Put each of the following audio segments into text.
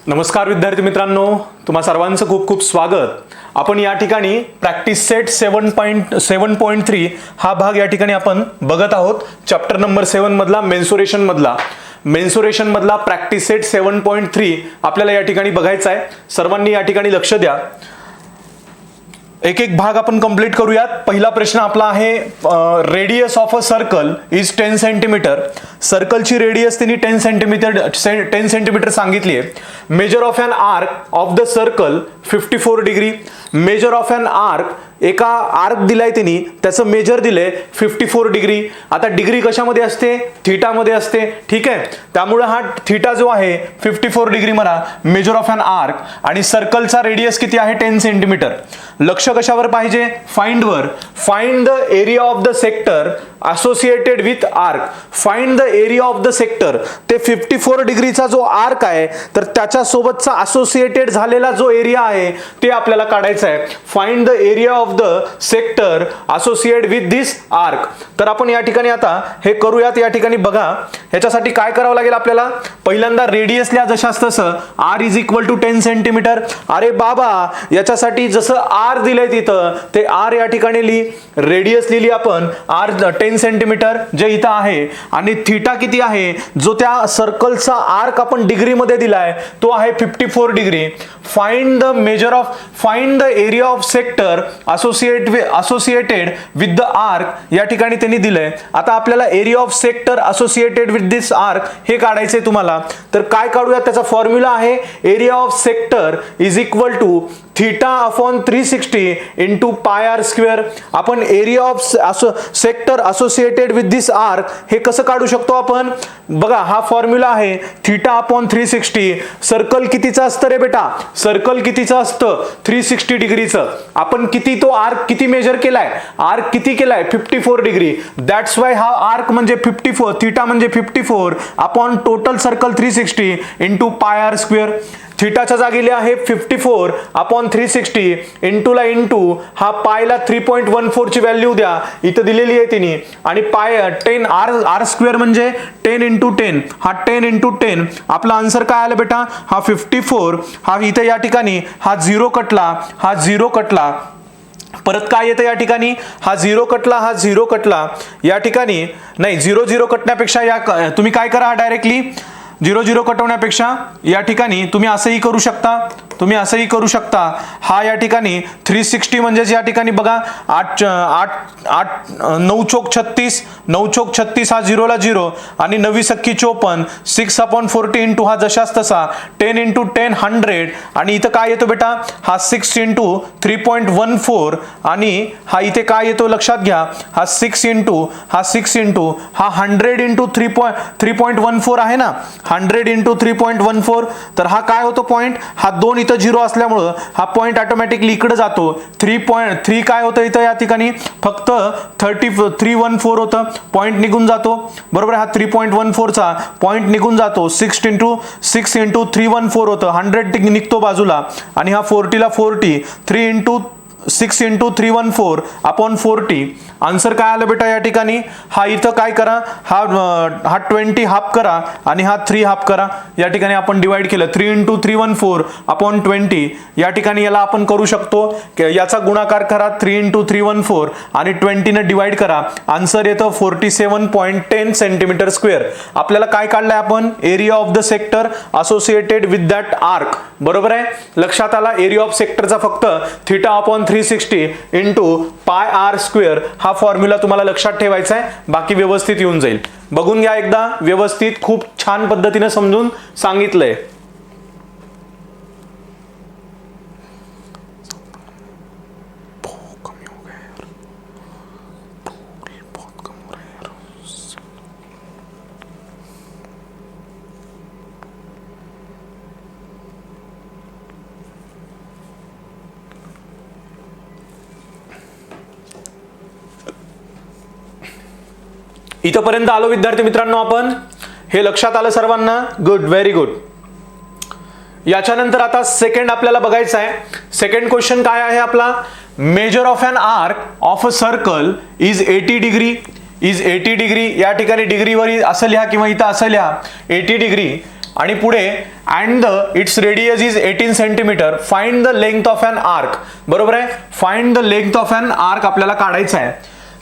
नमस्कार विद्यार्थी मित्रांनो, तुम्हा सर्वांचं खूप खूप स्वागत। आपण या ठिकाणी प्रॅक्टिस सेट 7.3 हा भाग या ठिकाणी आपण बघत आहोत। चॅप्टर नंबर 7 मधला मेन्सुरेशन मधला प्रॅक्टिस सेट 7.3 आपल्याला या ठिकाणी बघायचा आहे। सर्वांनी या ठिकाणी लक्ष द्या, एक एक भाग आपण कंप्लीट करूयात। पहिला प्रश्न आपला आहे, radius of a circle is 10 centimetre. सर्कलची रेडियस त्यांनी 10 सेंटीमीटर सांगितली आहे। Measure of an arc of the circle 54 degree. Measure of an arc, एका आर्क दिलाय त्यांनी, त्याचं मेजर दिलंय 54 डिग्री। आता डिग्री कशामध्ये असते? थीटा मध्ये असते, ठीक आहे। त्यामुळे हा थीटा जो आहे 54 डिग्री मला मेजर ऑफ एन आर्क, आणि सर्कलचा रेडियस किती आहे? 10 सेंटीमीटर। लक्ष कशावर पाहिजे? फाइंड वर। Find the area of the sector associated with arc. Find the area of the sector, ते 54 डिग्रीचा जो आर्क आहे तर त्याच्या सोबतचा असोसिएटेड झालेला जो एरिया आहे ते आपल्याला काढायचा आहे। Find the area of the sector associated with this arc. तर आपण या ठिकाणी आता हे करूयात। या ठिकाणी बघा, ह्याच्यासाठी काय करावं लागेल आपल्याला? पहिल्यांदा रेडियस लिहा जशास तसं, r is equal to 10 centimetre. अरे बाबा, याच्यासाठी जसं r दिलंय तिथं ते r या ठिकाणी लिही, रेडियस लिहिली आपण r 10 सेंटीमीटर जे इथं आहे, आणि थीटा किती आहे जो त्या सर्कलचा आर्क आपण डिग्री मध्ये दिलाय तो आहे 54 degree. Find the area of sector associated with the arc, या ठिकाणी त्यांनी दिलंय। आता आपल्याला area of sector associated with this arc हे काढायचंय तुम्हाला। तर काय काढूया? त्याचा फॉर्म्युला आहे area of sector is equal to theta upon 360 into pi R square. आपण area of sector associated with this arc हे कसं काढू शकतो आपण? बघा, हा फॉर्म्युला आहे थीटा अपॉन 360। सर्कल कितीचं असतं रे बेटा? सर्कल कितीचं असतं? 360 डिग्रीचं। आपण किती तो आर्क किती मेजर केलाय? आर्क किती केलाय? 54 डिग्री। दॅट्स वाय हा आर्क म्हणजे 54, थीटा म्हणजे 54 upon total circle 360 into pi R square. थीटाच्या जागी आहे 54 अपॉन 360, इंटूला इंटू हा पायला 3.14 ची व्हॅल्यू द्या, इथं दिलेली आहे तिने, आणि पाय 10 आर स्क्वेअर म्हणजे 10 इंटू 10, हा 10 इंटू 10। आपला आन्सर काय आला बेटा? हा 54। हा इथे या ठिकाणी हा 0 कटला, हा 0 कटला, परत काय येतं या ठिकाणी? हा 0 कटला, हा 0 कटला, या ठिकाणी नाही, 0 कटण्यापेक्षा या तुम्ही काय करा, डायरेक्टली 0 कटवण्यापेक्षा या ठिकाणी तुम्ही असंही करू शकता, हा या ठिकाणी 360 म्हणजेच या ठिकाणी बघा 9 चोक 36, 9 चोक 36, हा 0 ला 0, आणि 9 सख्खी 54, 6 अपॉन 40 इंटू हा जशास तसा 10 इंटू 10 100, आणि इथं काय येतो बेटा? हा 6 इंटू 3.14, आणि हा इथे काय येतो लक्षात घ्या, हा 6 इंटू हा 100 इंटू 3.14 आहे ना, 100 इंटू 3.14। तर हा काय होतो पॉइंट? हा 2 इथं 0 असल्यामुळं हा पॉइंट ऑटोमॅटिकली इकडे जातो। 3.3 काय होतं इथं या ठिकाणी? फक्त 314 होतं, पॉइंट निघून जातो, बरोबर। हा 3.14 चा पॉइंट निघून जातो। 6 इंटू 314 होतं, 100 निघतो बाजूला, आणि हा 40 ला 40, 6 इंटू 314 अपॉन 40। आन्सर काय आलं बेटा या ठिकाणी? हा इथं काय करा, हा 20 हाफ करा, आणि हा 3 हाफ करा, या ठिकाणी आपण डिवाइड केलं 3 इंटू 314 अपॉन 20। या ठिकाणी याला आपण करू शकतो, याचा गुणाकार करा 3 इंटू 314 आणि 20 ने डिवाइड करा, आन्सर येतं 47.10 सेंटीमीटर स्क्वेअर। आपल्याला काय काढलंय आपण? Area of the sector associated with that arc, बरोबर आहे। लक्षात आला? एरिया ऑफ सेक्टरचा फक्त theta upon 360 into pi R square हा फॉर्म्युला तुम्हाला लक्षात ठेवायचा आहे, बाकी व्यवस्थित येऊन जाईल। बघून घ्या एकदा व्यवस्थित, खूप छान पद्धतीने समजून सांगितलंय। इथपर्यंत आलो विद्यार्थी मित्रांनो आपण, हे लक्षात आलं सर्वांना? Good, very good. याच्यानंतर आता सेकंड आपल्याला बघायचं आहे। सेकंड क्वेश्चन काय आहे आपला? Major of an arc of a circle is 80 degree. या ठिकाणी डिग्रीवर असं लिहा किंवा इथं असं लिहा 80 डिग्री। आणि पुढे and the its radius is 18 centimetre, find the length of an arc. बरोबर आहे, find the length of an arc आपल्याला काढायचं आहे.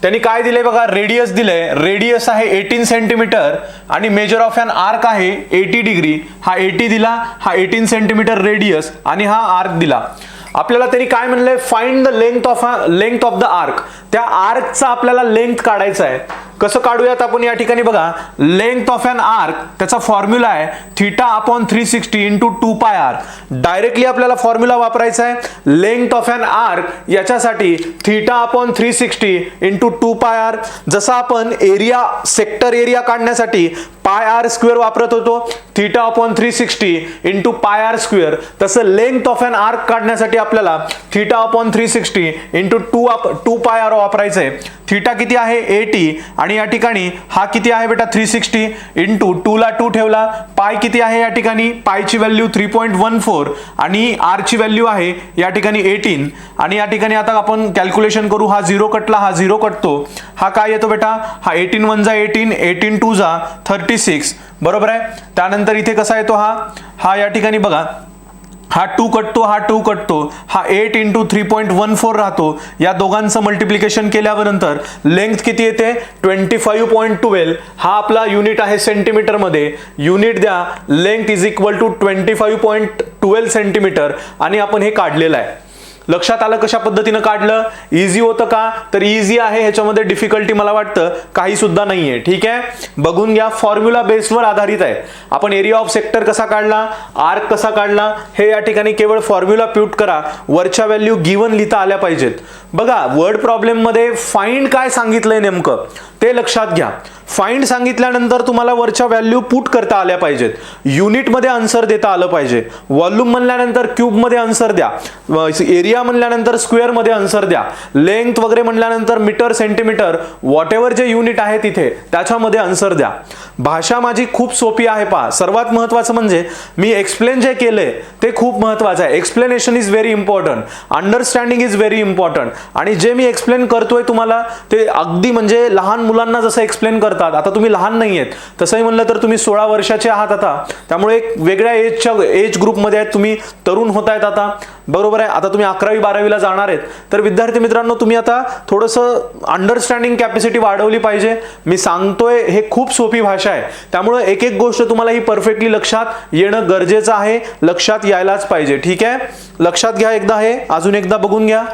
त्यांनी काय दिलंय बघा, रेडियस दिलंय, रेडियस आहे 18 सेंटीमीटर आणि मेजर ऑफ एन आर्क आहे 80 डिग्री. हा 80 दिला, हा 18 सेंटीमीटर रेडियस आणि हा आर्क दिला. आपल्याला तरी काय म्हणलंय, find the length of the arc. त्या आर्कचा आपल्याला लेंथ काढायचा आहे. कसं काढूयात आपण या ठिकाणी बघा, लेंथ ऑफ एन आर्क त्याचा फॉर्म्युला आहे θ/360 इंटू 2πr. डायरेक्टली आपल्याला फॉर्म्युला वापरायचा आहे. लेंथ ऑफ एन आर्क याच्यासाठी θ/360 इंटू 2πr. जसं आपण एरिया, सेक्टर एरिया काढण्यासाठी πr² वापरत होतो, θ/360 इंटू πr², तसं लेंथ ऑफ एन आर्क काढण्यासाठी आपल्याला θ/360 इंटू 2πr वापरायचं आहे. थीटा किती आहे 80 आणि या ठिकाणी हा किती आहे बेटा 360 इंटू 2 ला 2 ठेवला. पाय किती आहे या ठिकाणी, पायची व्हॅल्यू 3.14 आणि आर ची व्हॅल्यू आहे या ठिकाणी 18. आणि या ठिकाणी आता आपण कॅल्क्युलेशन करू. हा 0 कटला, हा 0 कटतो. हा काय येतो बेटा, हा 18 1 जा 18, 18 2 जा 36. बरोबर आहे. त्यानंतर इथे कसा येतो, हा या ठिकाणी बघा, हा 2 कटतो, हा 2 कटतो, हा 8 इंटू 3.14 राहतो. या दोघांचं मल्टिप्लिकेशन केल्यानंतर लेंथ किती येते 25.12. हा आपला युनिट आहे सेंटीमीटर मध्ये. युनिट द्या, length is equal to 25.12 centimetre आणि आपण हे काढलेलं आहे. लक्षात आलं कशा पद्धतीनं काढलं. इझी होतं का, तर इझी आहे, ह्याच्यामध्ये डिफिकल्टी मला वाटतं काही सुद्धा नाहीये. ठीक आहे, बघून घ्या. फॉर्म्युला बेसवर आधारित आहे. आपण एरिया ऑफ सेक्टर कसा काढला, आर्क कसा काढला, हे या ठिकाणी केवळ फॉर्म्युला प्यूट करा. वरच्या व्हॅल्यू गिवन लिहिता आल्या पाहिजेत. बघा, वर्ड प्रॉब्लेम मध्ये फाइंड काय सांगितलंय नेमकं ते लक्षात घ्या. फाइंड सांगितल्यानंतर तुम्हाला वरच्या व्हॅल्यू पुट करता आल्या पाहिजेत. युनिट मध्ये आन्सर देता आलं पाहिजे. व्हॉल्यूम म्हणल्यानंतर क्यूब मध्ये आन्सर द्या. एरिया म्हणल्यानंतर स्क्वेअर मध्ये आन्सर द्या. लेंथ वगैरे म्हणल्यानंतर मीटर, सेंटीमीटर, व्हॉट एव्हर जे युनिट आहे तिथे त्याच्यामध्ये आन्सर द्या. भाषा माझी खूप सोपी आहे पहा. सर्वात महत्वाचं म्हणजे मी एक्सप्लेन जे केलंय ते खूप महत्वाचं आहे. Explanation is very important, understanding is very important. आणि जे मी एक्सप्लेन करतोय तुम्हाला ते अगदी म्हणजे लहान मुलांना जसं एक्सप्लेन करतात. आता तुम्ही लहान नाही आहेत, तसंही म्हणलं तर तुम्ही 16 वर्षाचे आहात आता, त्यामुळे एक वेगळ्या एज ग्रुपमध्ये आहेत तुम्ही, तरुण होत आहेत आता. बरोबर आहे. आता तुम्ही 11वी 12वीला जाणार आहेत, तर विद्यार्थी मित्रांनो तुम्ही आता थोडंसं अंडरस्टँडिंग कॅपॅसिटी वाढवली पाहिजे. मी सांगतोय हे खूप सोपी भाषा आहे, त्यामुळे एक एक गोष्ट तुम्हाला ही परफेक्टली लक्षात येणं गरजेचं आहे, लक्षात यायलाच पाहिजे. ठीक आहे, लक्षात घ्या एकदा, हे अजून एकदा बघून घ्या.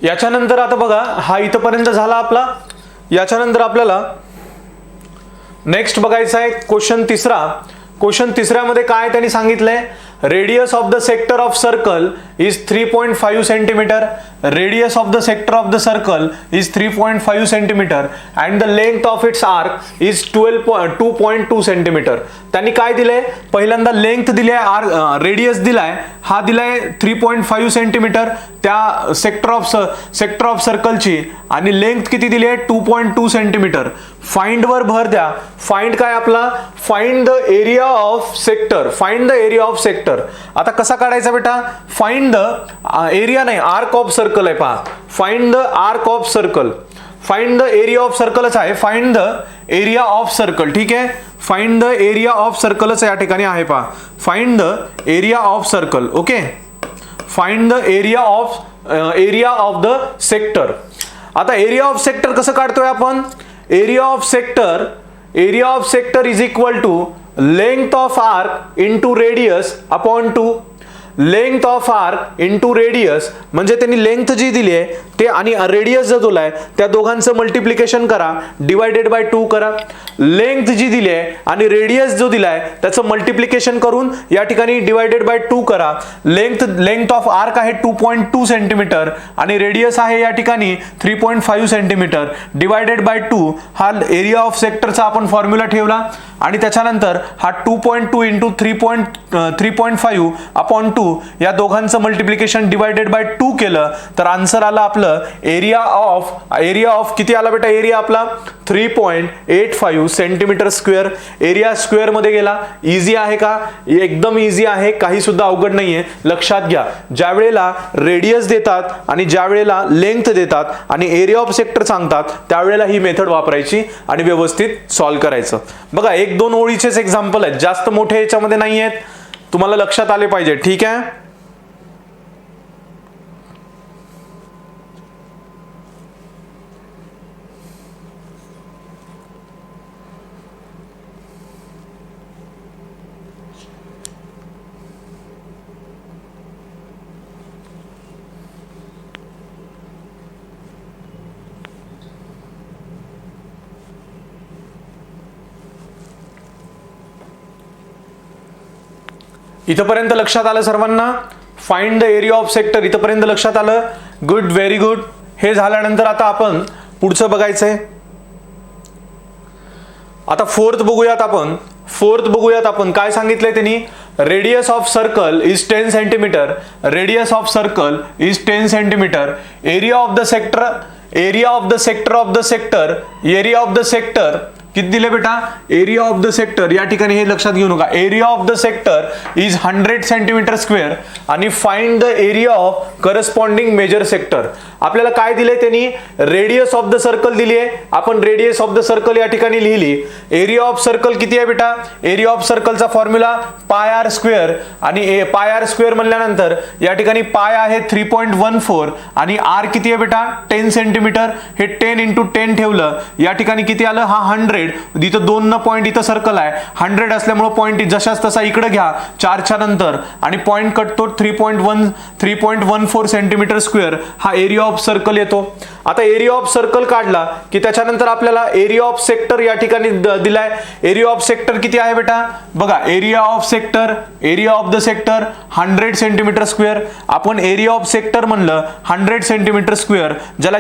याच्यानंतर आता बघा, हा इथपर्यंत झाला आपला. याच्यानंतर आपल्याला नेक्स्ट बघायचा आहे क्वेश्चन तिसरा. क्वेश्चन तिसऱ्यामध्ये काय त्यांनी सांगितलंय, radius of the sector of circle is 3.5 centimetre. Radius of the sector of the circle is 3.5 centimetre and the length of its arc is 2.2 centimetre. त्यांनी काय दिलंय, पहिल्यांदा लेंथ दिली आहे, रेडियस दिलाय, हा दिलाय 3.5 सेंटीमीटर त्या सेक्टर ऑफ सर्कलची, आणि लेंथ किती दिली आहे 2.2 सेंटीमीटर. फाइंड वर भर द्या. फाइंड काय आपला, find the area of sector. Find the area of sector. आता कसा काढायचा बेटा, फाइंड द एरिया नाही, आर्क ऑफ सर्कल आहे पहा. Find the arc of circle. Find the area of सर्कलच आहे. Find the area of circle. ठीक आहे, फाइंड द एरिया ऑफ सर्कलच या ठिकाणी आहे पहा. Find the area of circle. Okay, find the area of the sector. आता एरिया ऑफ सेक्टर कसं काढतोय आपण, area of sector is equal to length of arc into radius upon 2. Length of arc into radius म्हणजे त्यांनी length जी दिली आहे ते आणि रेडियस जो दिलाय त्या दोघांचं मल्टिप्लिकेशन करा, डिवायडेड बाय 2 करा. लेंथ जी दिली आहे आणि रेडियस जो दिलाय त्याचं मल्टिप्लिकेशन करून या ठिकाणी डिवायडेड बाय 2 करा. लेंथ ऑफ आर्क आहे 2.2 सेंटीमीटर आणि रेडियस आहे या ठिकाणी 3.5 सेंटीमीटर डिवायडेड बाय 2. हा एरिया ऑफ सेक्टरचा आपण फॉर्म्युला ठेवला आणि त्याच्यानंतर हा 2.2 इंटू 3.5 अपॉन 2 या दोघांचं मल्टिप्लिकेशन डिवायडेड बाय 2 केलं तर आन्सर आलं आपलं एरिया ऑफ किती आला बेटा? एरिया आपला 3.85 सेंटीमीटर स्क्वेअर. एरिया स्क्वेअर मध्ये गेला. इझी आहे का? एकदम इझी आहे, काही सुद्धा अवघड नाहीये. लक्षात घ्या, ज्या वेळेला रेडियस देतात आणि ज्या वेळेला लेंथ देतात आणि एरिया ऑफ सेक्टर सांगतात त्यावेळेला ही मेथड वापरायची आणि व्यवस्थित सॉल्व्ह करायचं. बघा, 1-2 ओळीचेच एक्झाम्पल आहेत, जास्त मोठे याच्यामध्ये नाही आहेत, तुम्हाला लक्षात आले पाहिजे. ठीक आहे. इथपर्यंत लक्षात आलं सर्वांना? Find the area of sector इथपर्यंत लक्षात आलं? Good, very good. हे झाल्यानंतर आता आपण पुढचं बघायचंय. आता फोर्थ बघूयात आपण काय सांगितलंय त्यांनी? Radius of circle is 10 centimetre. Radius of circle is 10 centimetre. Area of the sector किती दिले बेटा? एरिया ऑफ द सेक्टर या ठिकाणी हे लक्षात घेऊ नका. Area of the sector is 100 centimetre square आणि find the area of corresponding major sector. आपल्याला काय दिले त्यांनी? रेडियस ऑफ द सर्कल दिली आहे. आपण रेडियस ऑफ द सर्कल या ठिकाणी लिहिली. एरिया ऑफ सर्कल किती आहे बेटा? एरिया ऑफ सर्कलचा फॉर्म्युला पाय आर स्क्वेअर आणि पाय आर स्क्वेअर म्हणल्यानंतर या ठिकाणी पाय आहे 3.14 आणि आर किती आहे बेटा? 10 सेंटीमीटर. हे 10 इंटू 10 ठेवलं या ठिकाणी किती आलं? हा 100. इथं 2 न पॉईंट इथं सर्कल आहे. 100 असल्यामुळे पॉईंट जशाच तसा इकडे घ्या 4च्या नंतर आणि पॉईंट कटतो 3.14 सेंटीमीटर स्क्वेअर हा एरिया ऑफ सर्कल येतो. आता एरिया ऑफ सर्कल काढला की त्याच्यानंतर आपल्याला एरिया ऑफ सेक्टर या ठिकाणी दिलाय. एरिया ऑफ सेक्टर किती आहे बेटा? बघा, area of the sector 100 centimetre square. आपण एरिया ऑफ सेक्टर म्हणलं 100 सेंटीमीटर स्क्वेअर, ज्याला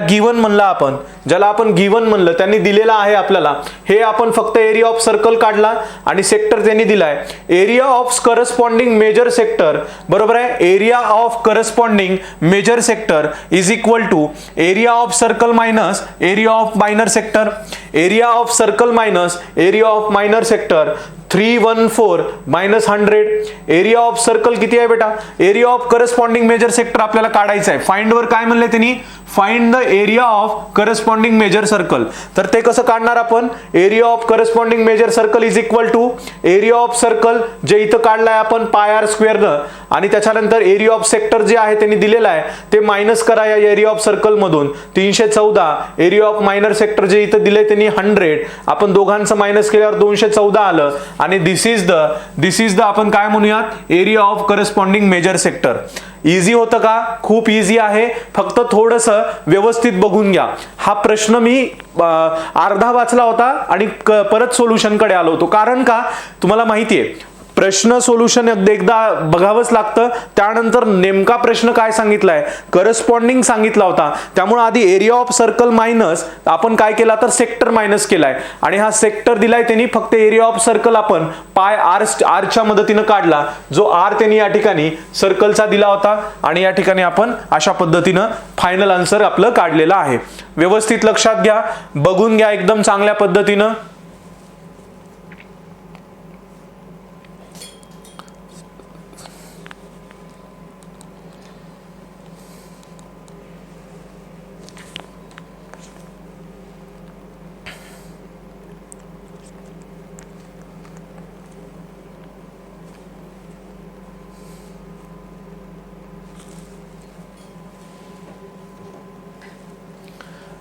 गिवन म्हणलं त्यांनी दिलेला आहे आपल्याला. हे आपण फक्त एरिया ऑफ सर्कल काढला आणि सेक्टर त्यांनी दिलाय. Area of corresponding major sector बरोबर आहे. Area of corresponding major sector is equal to area of circle minus area of minor sector. Area of circle minus area of minor sector 314 minus 100. Area of circle किती आहे बेटा? Area of corresponding major sector आपल्याला काढायचं आहे. Find वर काय म्हणले त्यांनी? Find the area of corresponding major circle. तर ते कसं काढणार आपण? Area of corresponding major circle is equal to area of circle जे इथं काढलाय आपण पाय आर स्क्वेअरनं आणि त्याच्यानंतर एरिया ऑफ सेक्टर जे आहे त्यांनी दिलेलं आहे ते मायनस करा या एरिया ऑफ सर्कल मधून. 314. एरिया ऑफ मायनर सेक्टर जे इथं दिले त्यांनी 100. आपण दोघांचं मायनस केल्यावर 214 आलं आणि दिस इज द आपण काय म्हणूयात? Area of corresponding major sector. Easy होतं का? खूप इझी आहे. फक्त थोडंसं व्यवस्थित बघून घ्या. हा प्रश्न मी अर्धा वाचला होता आणि परत सोल्युशन कडे आलो होतो. कारण का? तुम्हाला माहितीये प्रश्न सोल्युशन एकदा बघावंच लागतं. त्यानंतर नेमका प्रश्न काय सांगितलाय? करस्पॉन्डिंग सांगितला होता. त्यामुळे आधी एरिया ऑफ सर्कल मायनस आपण काय केला तर सेक्टर मायनस केलाय आणि हा सेक्टर दिलाय त्यांनी. फक्त एरिया ऑफ सर्कल आपण पाय आरच्या मदतीने काढला, जो आर त्यांनी या ठिकाणी सर्कलचा दिला होता आणि या ठिकाणी आपण अशा पद्धतीनं फायनल आन्सर आपलं काढलेलं आहे. व्यवस्थित लक्षात घ्या, बघून घ्या एकदम चांगल्या पद्धतीनं.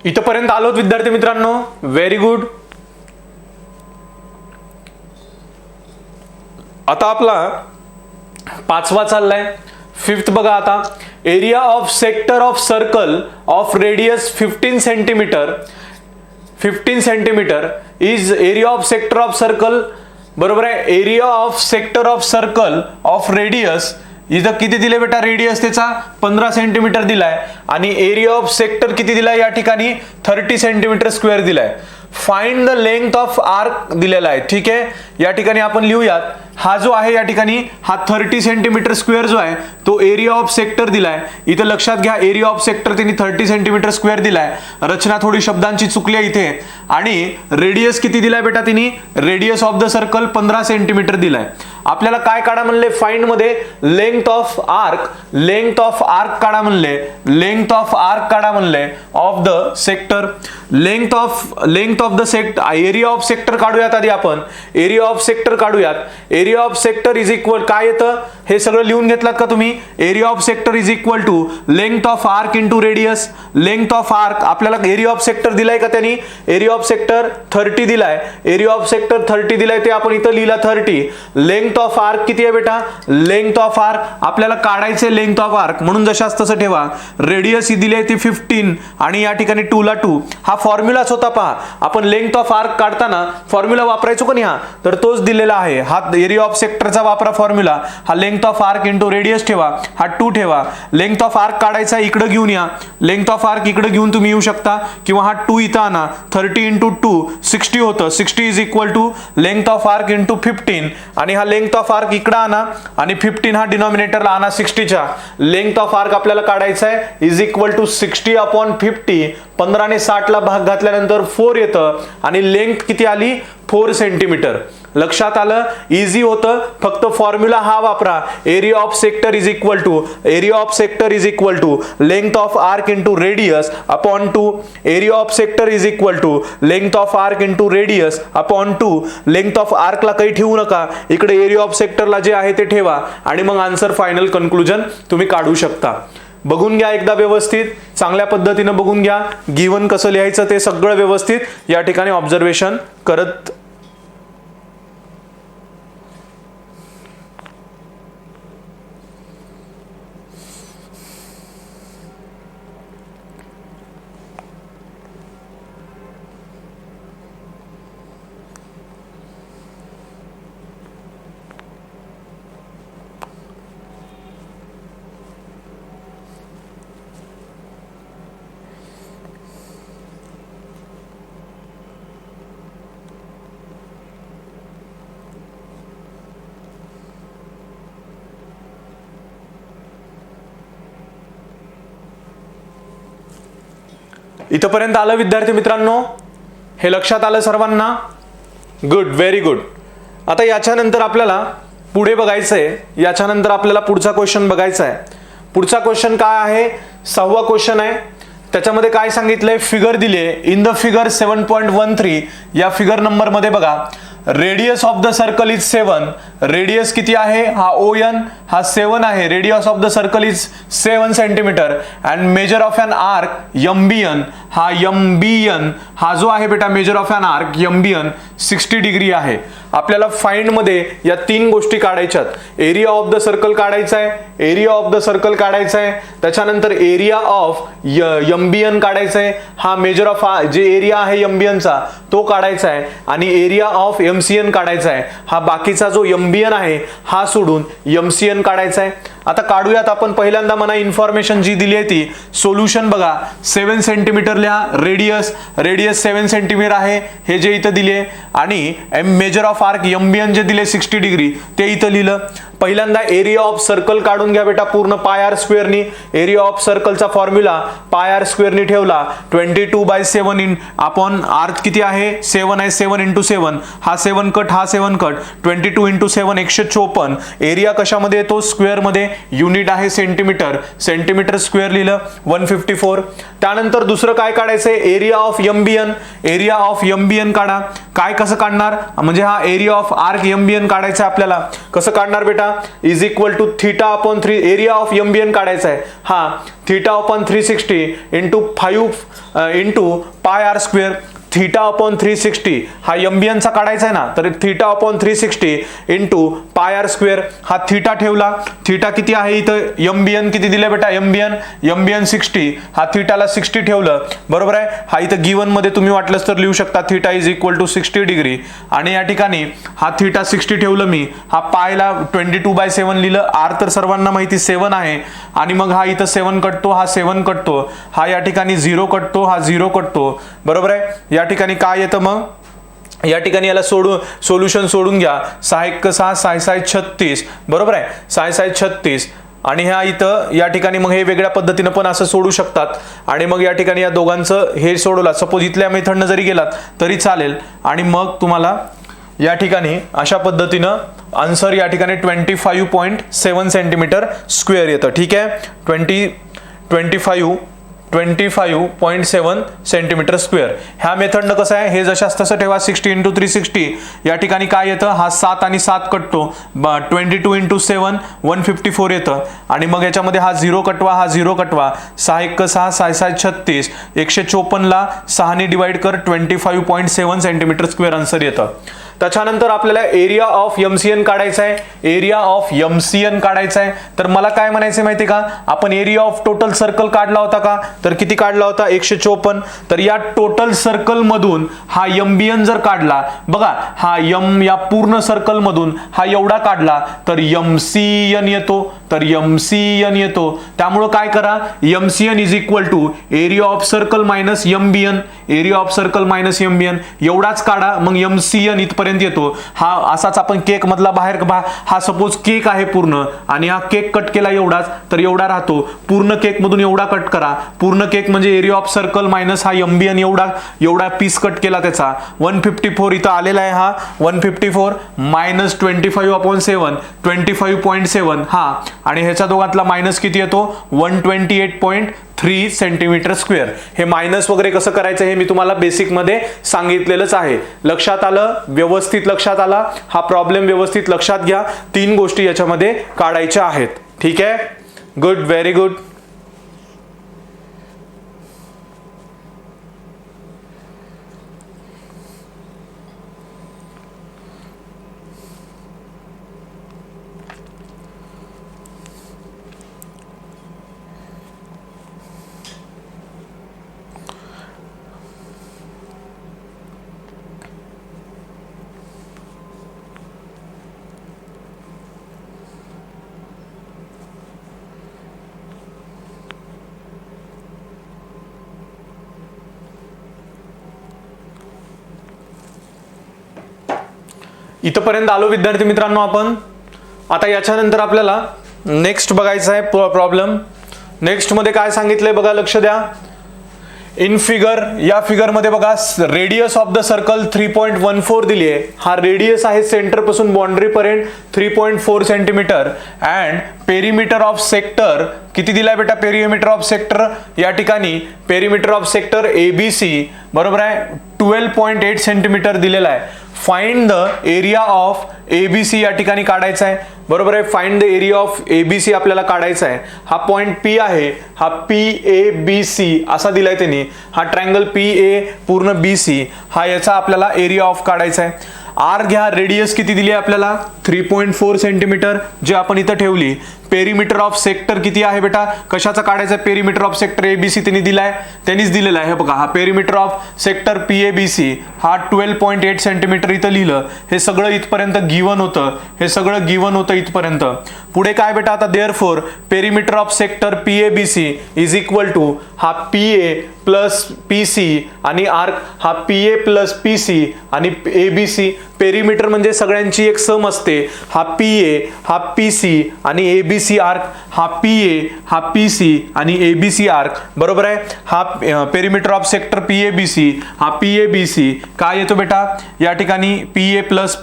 इथपर्यंत आलोत विद्यार्थी मित्रांनो? Very good. आता आपला 5वा चाललाय. 5th बघा आता. Area of sector of circle of radius 15 centimetre is area of sector of circle, बरोबर आहे. Area of sector of circle of radius, इथं किती दिले बेटा रेडियस त्याचा 15 सेंटीमीटर दिलाय आणि एरिया ऑफ सेक्टर किती दिलाय या ठिकाणी 30 सेंटीमीटर स्क्वेअर दिलाय. Find the length of arc दिलेला आहे. ठीक आहे, या ठिकाणी आपण लिहूयात, हा जो आहे या ठिकाणी हा 30 सेंटीमीटर स्क्वेअर जो आहे तो एरिया ऑफ सेक्टर दिलाय. इथं लक्षात घ्या एरिया ऑफ सेक्टर त्यांनी 30 सेंटीमीटर स्क्वेअर दिलाय. रचना थोडी शब्दांची चुकली आहे इथे. आणि रेडियस किती दिलाय बेटा तिने, radius of the circle 15 centimetre दिलाय. आपल्याला काय काढा म्हणले फाइंड मध्ये, length of arc, length of arc काढा म्हणले, लेंथ ऑफ आर्क काढा म्हणले of the sector. Length of the sector, area of sector काढूयात आधी आपण, एरिया ऑफ सेक्टर काढूयात. Area of sector is equal काय येतं हे सगळं लिहून घेतलात का तुम्ही. Area of sector is equal to length of arc into radius. Length of arc आपल्याला एरिया ऑफ सेक्टर दिलाय का त्यांनी, एरिया ऑफ सेक्टर 30 दिलाय, एरिया ऑफ सेक्टर 30 दिलाय ते आपण इथं लिहिला 30. लेंथ ऑफ आर्क किती आहे बेटा, लेंथ ऑफ आर्क आपल्याला काढायचे लेंथ ऑफ आर्क म्हणून जशाच तसं ठेवा. रेडियस ही दिली आहे ती 15 आणि या ठिकाणी 2 ला 2. हा फॉर्म्युलाच होता पहा, आपण लेंथ ऑफ आर्क काढताना फॉर्म्युला वापरायचो का नाही, हा तर तोच दिलेला आहे. हा एरिया ऑफ सेक्टरचा वापरा फॉर्म्युला, हा length of arc into radius ठेवा, हा 2 ठेवा. लेंथ ऑफ आर्क काढायचा इकडे घेऊन या, लेंथ ऑफ आर्क इकडे घेऊन तुम्ही येऊ शकता किंवा हा 2 इथं आणा. 30 इंटू 2 60 होतं. 60 is equal to length of arc into 15 आणि हा लेंथ ऑफ आर्क इकडे आणा आणि 15 हा डिनॉमिनेटरला आणा 60च्या. लेंथ ऑफ आर्क आपल्याला काढायचा आहे इज इक्वल टू 60 अपॉन 50. 15 ने 60 ला भाग घातल्यानंतर 4 येतं आणि लेंथ किती आली 4 सेंटीमीटर. लक्षात आलं, इझी होतं. फक्त फॉर्म्युला हा वापरा, area of sector is equal to, area of sector is equal to length of arc into radius upon 2. Area of sector is equal to length of arc into radius upon 2. Length of आर्कला काही ठेवू नका, इकडे area of सेक्टरला जे आहे ते ठेवा आणि मग आन्सर फायनल कन्क्लुजन तुम्ही काढू शकता. बघून घ्या एकदा व्यवस्थित, चांगल्या पद्धतीने बघून घ्या. गिवन कसं लिहायचं ते सगळं व्यवस्थित या ठिकाणी ऑब्झर्वेशन करत. इथपर्यंत आलं विद्यार्थी मित्रांनो, हे लक्षात आलं सर्वांना. Good, very good. आता याच्यानंतर आपल्याला पुढे बघायचंय, याच्यानंतर आपल्याला पुढचा क्वेश्चन बघायचा आहे. पुढचा क्वेश्चन काय आहे, 6वा क्वेश्चन आहे. त्याच्यामध्ये काय सांगितलंय, फिगर दिले. इन द फिगर 7.13 या फिगर नंबर मध्ये बघा, radius of the circle is 7. Radius किती आहे, हा ON हा 7 आहे. Radius of the circle is 7 centimetre and major of an arc MBN, हा MBN हा जो आहे बेटा major of an arc MBN 60 degree आहे. आपल्याला फाइंड मध्ये या 3 गोष्टी काढायच्यात. एरिया ऑफ द सर्कल काढायचा आहे, एरिया ऑफ द सर्कल काढायचा आहे, त्याच्यानंतर एरिया ऑफ MBN काढायचा आहे. हा मेजर ऑफ जे एरिया आहे MBN चा तो काढायचा आहे आणि एरिया ऑफ MCN काढायचा आहे. हा बाकीचा जो MBN आहे हा सोडून MCN काढायचा आहे. आता काढूयात आपण. पहिल्यांदा मला इन्फॉर्मेशन जी दिली आहे ती सोल्युशन बघा. 7 सेंटीमीटर लिहा रेडियस, रेडियस 7 सेंटीमीटर आहे हे जे इथं दिले आणि मेजर ऑफ आर्क MBN जे दिले 60 डिग्री ते इथं लिहिलं. पहिल्यांदा एरिया ऑफ सर्कल काढून घ्या बेटा पूर्ण पाय आर स्क्वेअरनी. एरिया ऑफ सर्कलचा फॉर्म्युला पाय आर स्क्वेअरनी ठेवला. 22/7 इन अपॉन आर्क किती आहे 7 आहे, 7 इंटू 7 हा 7 कट, हा 7 कट, 22 इंटू 7 154. एरिया कशामध्ये येतो स्क्वेअर मध्ये, युनिट आहे सेंटीमीटर, सेंटीमीटर स्क्वेअर लिहिलं 154. त्यानंतर दुसरं काय काढायचंय, area of MBN. Area of MBN काढा. काय कसं काढणार, म्हणजे हा एरिया ऑफ आर्क MBN काढायचा आपल्याला. कसं काढणार बेटा, is equal to theta upon 3. Area of MBN काढायचा आहे, हा theta upon 360 into 5 into pi R square. Theta upon 360 हा एमबीएनचा काढायचा आहे ना, तर theta upon 360 into pi R square, हा थिटा ठेवला, थिटा किती आहे इथं एमबीएन किती दिले बेटा, एमबीएन 60, हा थिटाला 60 ठेवलं, बरोबर आहे. हा इथं गिवन मध्ये तुम्ही वाटलंच तर लिहू शकता theta is equal to 60 degree, आणि या ठिकाणी हा थिटा 60 ठेवलं मी, हा पायला 22/7 लिहिलं, आर तर सर्वांना माहिती 7 आहे, आणि मग हा इथं 7 कटतो, हा 7 कटतो, हा या ठिकाणी 0 कटतो, हा 0 कटतो, बरोबर आहे. या ठिकाणी काय येतं मग, या ठिकाणी याला सोल्युशन सोडून घ्या, 6 6 36, बरोबर आहे, 6 36, आणि ह्या इथं या ठिकाणी मग हे वेगळ्या पद्धतीनं पण असं सोडू शकतात, आणि मग या ठिकाणी या दोघांचं हे सोडवला, सपोज इथल्या मेथडनं जरी गेलात तरी चालेल, आणि मग तुम्हाला या ठिकाणी अशा पद्धतीनं आन्सर या ठिकाणी 25.7 सेंटीमीटर स्क्वेअर येतं. ठीक आहे, 25.7 सेंटीमीटर स्क्वेअर. ह्या मेथडनं कसं आहे, हे जशास तसं ठेवा, 60 × 360, या ठिकाणी काय येतं, हा 7 आणि 7 कटतो, 22 × 7 154 येतं, आणि मग याच्यामध्ये हा 0 कटवा, हा 0 कटवा, 6 1 6 6 6 36, 154 ला 6 ने डिवाइड कर, 25.7 सेंटीमीटर स्क्वेअर आन्सर येतं. त्याच्यानंतर आपल्याला एरिया ऑफ एमसीएन काढायचा आहे, एरिया ऑफ एमसीएन काढायचा आहे. तर मला काय म्हणायचं माहिती का, आपण एरिया ऑफ टोटल सर्कल काढला होता का, तर किती काढला होता, 154. तर या टोटल सर्कल मधून हा एमबीएन जर काढला, बघा हा एम या पूर्ण सर्कल मधून हा एवढा काढला, तर एमसीएन येतो, तर एमसीएन येतो. त्यामुळे काय करा, MCN is equal to area of circle minus MBN, area of circle minus MBN एवढाच काढा, मग एमसीएन इथपर्यंत येतो. हा असाच आपण केक मधला बाहेर, हा सपोज केक आहे पूर्ण, आणि हा केक कट केला एवढाच, तर एवढा राहतो. पूर्ण केक मधून एवढा कट करा, पूर्ण केक म्हणजे एरिया ऑफ सर्कल मायनस हा एमबीएन एवढा पीस कट केला त्याचा, 154 इथं आलेला आहे, हा 154 मायनस 25/7 25.7, हा, आणि ह्याच्या दोघातला मायनस किती येतो, 128.3 सेंटीमीटर स्क्वेअर. हे मायनस वगैरे कसं करायचं हे मी तुम्हाला बेसिक मध्ये सांगितलेलंच आहे. लक्षात आलं, व्यवस्थित लक्षात आला, हा प्रॉब्लेम व्यवस्थित लक्षात घ्या. 3 गोष्टी याच्यामध्ये काढायच्या आहेत. ठीक आहे, गुड, व्हेरी गुड. इथपर्यंत आलो विद्यार्थी मित्रांनो आपण. आता याच्यानंतर आपल्याला नेक्स्ट बघायचं आहे प्रॉब्लेम. नेक्स्ट मध्ये काय सांगितलंय बघा, लक्ष द्या. इन फिगर, या फिगर मध्ये बघा, रेडियस ऑफ द सर्कल 3.14 दिली आहे. हा रेडियस आहे सेंटर पासून बाउंड्री पर्यंत 3.4 centimetre, and perimeter of sector किती दिलाय बेटा, पेरीमीटर ऑफ सेक्टर या ठिकाणी पेरीमीटर ऑफ सेक्टर एबीसी, बरोबर आहे, 12.8 सेंटीमीटर दिलेला आहे. Find the area of ABC या ठिकाणी काढायचा आहे, बरोबर आहे. Find the area of ABC आपल्याला काढायचा आहे. हा पॉइंट पी आहे, हा PABC असा दिलाय त्यांनी. हा ट्रायंगल PA पूर्ण BC, हा याचा आपल्याला एरिया ऑफ काढायचा आहे. आर घ्या, रेडियस किती दिली आहे आपल्याला, 3.4 सेंटीमीटर, जे आपण इथं ठेवली. पेरीमीटर ऑफ सेक्टर किती आहे बेटा, कशाचा काढायचा, पेरीमीटर ऑफ सेक्टर एबीसी त्यांनीच दिलेला आहे. हे बघा, हा पेरीमीटर ऑफ सेक्टर PABC हा 12.8 सेंटीमीटर इथं लिहिलं. हे सगळं इथपर्यंत गिवन होतं, हे सगळं गिवन होतं इथपर्यंत. पुढे काय बेटा, आता therefore perimeter of sector PABC is equal to हा PA प्लस PC आणि आर्क हा PA प्लस PC आणि ABC. पेरीमीटर म्हणजे सगळ्यांची एक सम असते. हा PA हा PC आणि ABC आर्क, हा PA हा PC आणि ABC आर्क, बरोबर आहे. हा पेरीमीटर ऑफ सेक्टर PABC हा PABC काय येतो बेटा, या ठिकाणी PA प्लस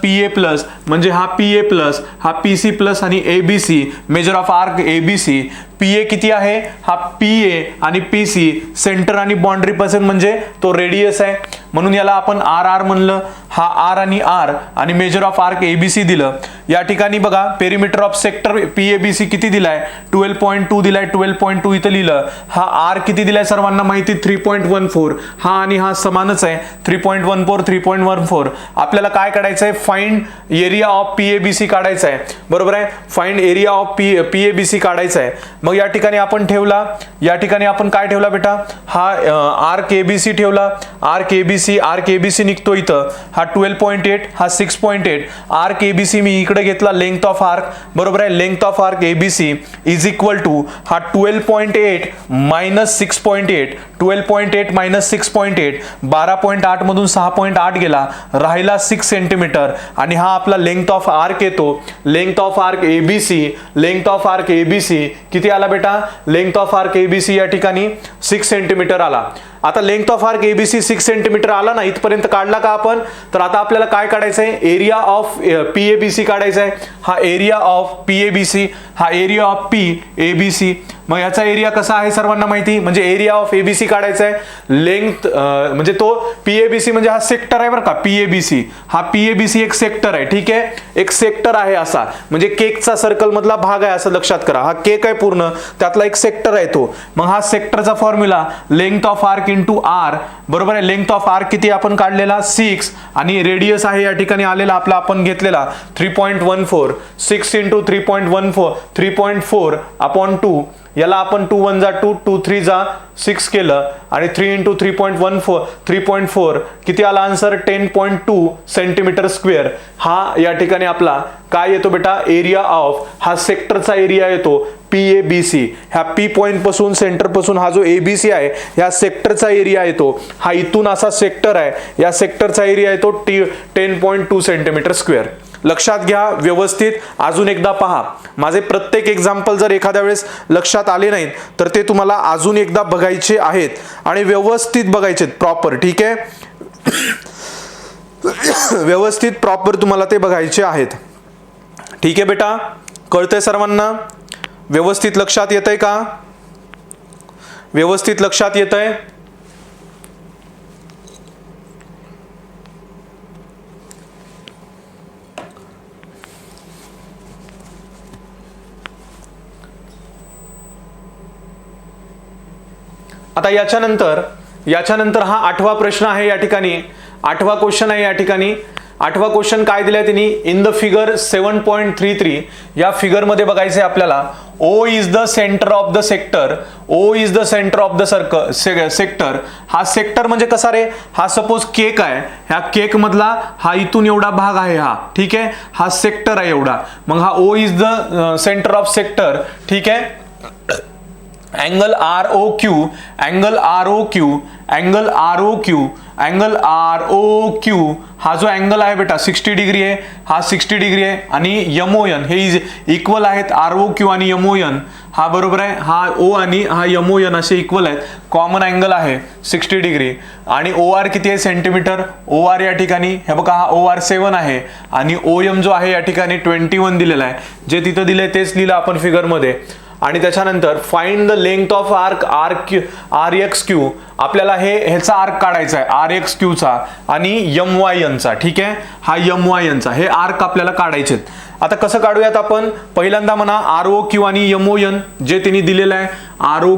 म्हणजे हा PA प्लस हा PC प्लस आणि ABC, major of arc ABC. PA किती आहे, हा PA आणि PC सेंटर आणि बाउंड्री पासून म्हणजे तो रेडियस आहे. म्हणून याला आपण आर आर म्हणलं. हा आर आणि मेजर ऑफ आर्क एबीसी दिलं. या ठिकाणी बघा पेरिमीटर ऑफ सेक्टर पीएबीसी किती दिलाय 12.2 दिलाय. 12.2 इथं लिहिलं. हा आर किती दिलाय सर्वांना माहिती 3.14. हा आणि हा समानच आहे 3.14 3.14. आपल्याला काय काढायचंय फाइंड एरिया ऑफ पीएबीसी काढायचा आहे. बरोबर आहे. फाइंड एरिया ऑफ पीएबीसी काढायचा आहे. मग या ठिकाणी आपण ठेवला. या ठिकाणी आपण काय ठेवला बेटा हा आर्क एबीसी ठेवला. आर्क एबीसी निघतो इथं. हा 12.8 हा 6.8. आर्क एबीसी मी इकडे घेतला लेंथ ऑफ आर्क. बरोबर आहे. Length of arc ABC is equal to हा 12.8 मायनस 6.8. 12.8 मायनस 6.8 12.8 मधून 6.8 गेला राहिला 6 सेंटीमीटर. आणि हा आपला लेंथ ऑफ आर्क येतो. लेंथ ऑफ आर्क एबीसी किती आला बेटा लेंथ ऑफ आर्क एबीसी या ठिकाणी 6 सेंटीमीटर आला. आता length of arc ABC 6 centimetre आला ना इथपर्यंत काढला का आपण. तर आता आपल्याला काय काढायचं आहे एरिया ऑफ पीएबीसी काढायचा आहे. हा एरिया ऑफ पीएबीसी हा एरिया ऑफ पीएबीसी. मग याचा एरिया कसा आहे सर्वांना माहिती म्हणजे एरिया ऑफ एबीसी काढायचा आहे. लेंथ म्हणजे तो पीएबीसी म्हणजे हा सेक्टर आहे बरं का. पीएबीसी एक सेक्टर आहे. ठीक आहे. एक सेक्टर आहे असा म्हणजे केकचा सर्कल मधला भाग आहे असं लक्षात करा. हा केक आहे पूर्ण त्यातला एक सेक्टर आहे तो. मग हा सेक्टरचा formula length of arc into R. बरोबर आहे. लेंथ ऑफ आर्क किती आपण काढलेला 6 आणि रेडियस आहे या ठिकाणी आलेला आपला आपण घेतलेला 3.14. 6 इंटू 3.4 अपॉन 2. याला आपण 2 1 जा 2 2 3 जा 6 केलं आणि 3 इंटू 3.4 किती आला आन्सर 10.2 सेंटीमीटर स्क्वेअर. हा या ठिकाणी आपला काय येतो बेटा एरिया ऑफ हा सेक्टरचा एरिया येतो पीएबीसी. ह्या पी पॉइंट पासून सेंटर पासून हा जो एबीसी आहे ह्या सेक्टरचा एरिया येतो. हा इथून असा सेक्टर आहे या सेक्टरचा एरिया येतो 10.2 सेंटीमीटर स्क्वेअर. लक्षात घ्या व्यवस्थित. अजून एकदा पहा. माझे प्रत्येक एक्झाम्पल जर एखाद्या वेळेस लक्षात आले नाहीत तर ते तुम्हाला अजून एकदा बघायचे आहेत आणि व्यवस्थित बघायचे प्रॉपर. ठीक आहे. व्यवस्थित प्रॉपर तुम्हाला ते बघायचे आहेत. ठीक आहे बेटा. कळतंय सर्वांना. व्यवस्थित लक्षात येतंय का. व्यवस्थित लक्षात येतंय. आता याच्यानंतर हा 8वा प्रश्न आहे या ठिकाणी. 8वा क्वेश्चन आहे या ठिकाणी. 8वा क्वेश्चन काय दिलाय त्यांनी इन द फिगर 7.33 या फिगर मध्ये बघायचंय आपल्याला O is the centre of the sector. O is the centre of the sector. हा सेक्टर म्हणजे कसा रे हा सपोज केक आहे. ह्या केक मधला हा इथून एवढा भाग आहे हा. ठीक आहे. हा सेक्टर आहे एवढा. मग हा O is the centre of sector. ठीक आहे. एंगल आर ओ क्यू हा जो अँगल आहे बेटा 60 डिग्री आहे. हा 60 डिग्री आहे आणि यमोयन हे इक्वल आहेत. आर ओ क्यू आणि यमोयन हा बरोबर आहे. हा ओ आणि हा यमोयन असे इक्वल आहेत. कॉमन अँगल आहे 60 डिग्री आणि ओ आर किती आहे सेंटीमीटर. ओ आर या ठिकाणी हे बघा हा ओ आर 7 आहे आणि ओ एम जो आहे या ठिकाणी 21 दिलेला आहे. जे तिथं दिलंय तेच लिहिलं आपण फिगर मध्ये. आणि त्याच्यानंतर find the length of R X Q. आपल्याला ह्याचा आर्क काढायचा आहे आर एक्स क्यूचा आणि एम वाय एनचा. ठीक आहे. हा एम वाय एनचा हे आर्क आपल्याला काढायचे. आता कसं काढूयात आपण पहिल्यांदा म्हणा आर ओ क्यू आणि एम ओ एन जे त्यांनी दिलेलं आहे आर ओ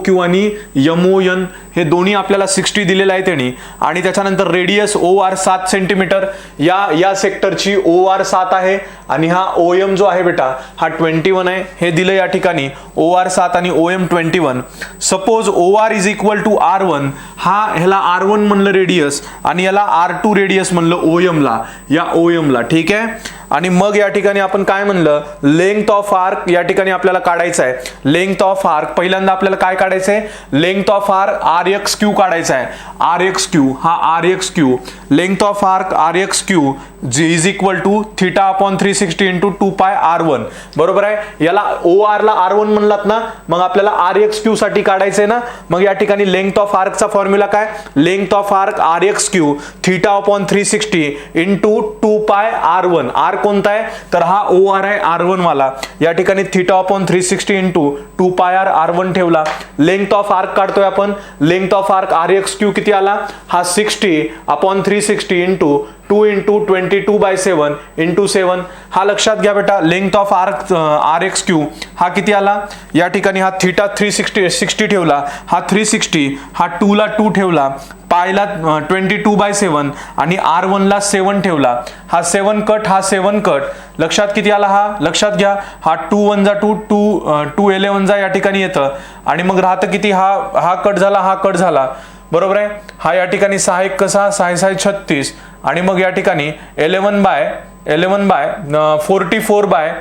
क्यू आणि एम ओ एन हे दोन्ही आपल्याला 60 दिलेलं आहे त्यांनी. आणि त्याच्यानंतर रेडियस ओ आर 7 सेंटीमीटर. या सेक्टरची ओ आर 7 आहे आणि हा ओ एम जो आहे बेटा हा 21 आहे. हे दिलं या ठिकाणी ओ आर 7 आणि O M 21. Suppose O R is equal to R1. ह्याला R1 म्हणलं रेडियस आणि याला R2 रेडियस म्हणलं ओ एमला या ओ एमला. ठीक आहे. आणि मग या ठिकाणी आपण काय म्हणलं लेंथ ऑफ आर्क या ठिकाणी आपल्याला काढायचा आहे. लेंथ ऑफ आर्क पहिल्यांदा आपल्याला काय काढायचं आहे length of R X Q काढायचा आहे. आर एक्स क्यू हा R X Q length of arc R X Q is equal to theta upon 360 into 2 pi R1. बरोबर आहे. याला ओ आर ला R1 म्हणलात ना मग आपल्याला आर एक्स क्यू साठी काढायचंय ना. मग या ठिकाणी लेंथ लेंथ ऑफ आर्कचा फॉर्म्युला काय, length of arc R X Q theta upon 360 into 2 pi R1. R कोणता आहे तर हा ओ आर आहे R1 वाला. या ठिकाणी थिटा अपॉन 360 इंटू 2 पाय आर R1 ठेवला. लेंथ ऑफ आर्क काढतोय आपण. Length of arc R X Q किती आला, हा 60 अपॉन 360 इंटू 2 इंटू 22/7 इंटू 7. हा लक्षात घ्या बेटा. Length of arc R X Q हा किती आला, या ठिकाणी हा थिटा 360 ठेवला, हा 360, हा 2 ला 2 ठेवला, पायला 22/7 आणि R1 ला 7 ठेवला. हा 7 कट, हा 7 कट. लक्षात किती आला, हा लक्षात घ्या. हा 2 1 जा 2, 2 11 जा या ठिकाणी येतं आणि मग राहतं किती, हा कट झाला, हा कट झाला, बरोबर आहे. हा या ठिकाणी 6 1 कसा, 6 6 36 आणि मग या ठिकाणी 11/44 बाय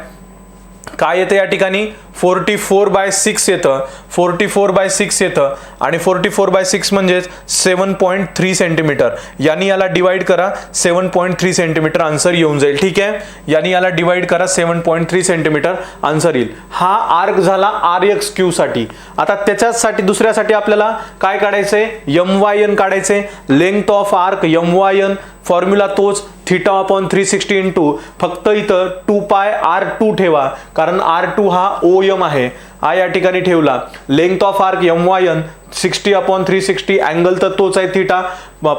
काय येतं या ठिकाणी 44/6 येतं. 44/6 येतं आणि 44/6 म्हणजेच 7.3 सेंटीमीटर. यांनी याला डिवाइड करा, 7.3 सेंटीमीटर आन्सर येऊन जाईल. ठीक आहे, यांनी याला डिवाइड करा, 7.3 सेंटीमीटर आन्सर येईल. हा आर्क झाला आर एक्स क्यू साठी. आता त्याच्यासाठी दुसऱ्यासाठी आपल्याला काय काढायचंय, MYN काढायचंय. Length of arc MYN formula तोच, थिटा अपॉन 360 इंटू फक्त इथं 2 पाय R2 ठेवा, कारण R2 हा OM आहे, हा या ठिकाणी ठेवला. Length of arc MYN 60 upon 360, angle तर तोच आहे थिटा,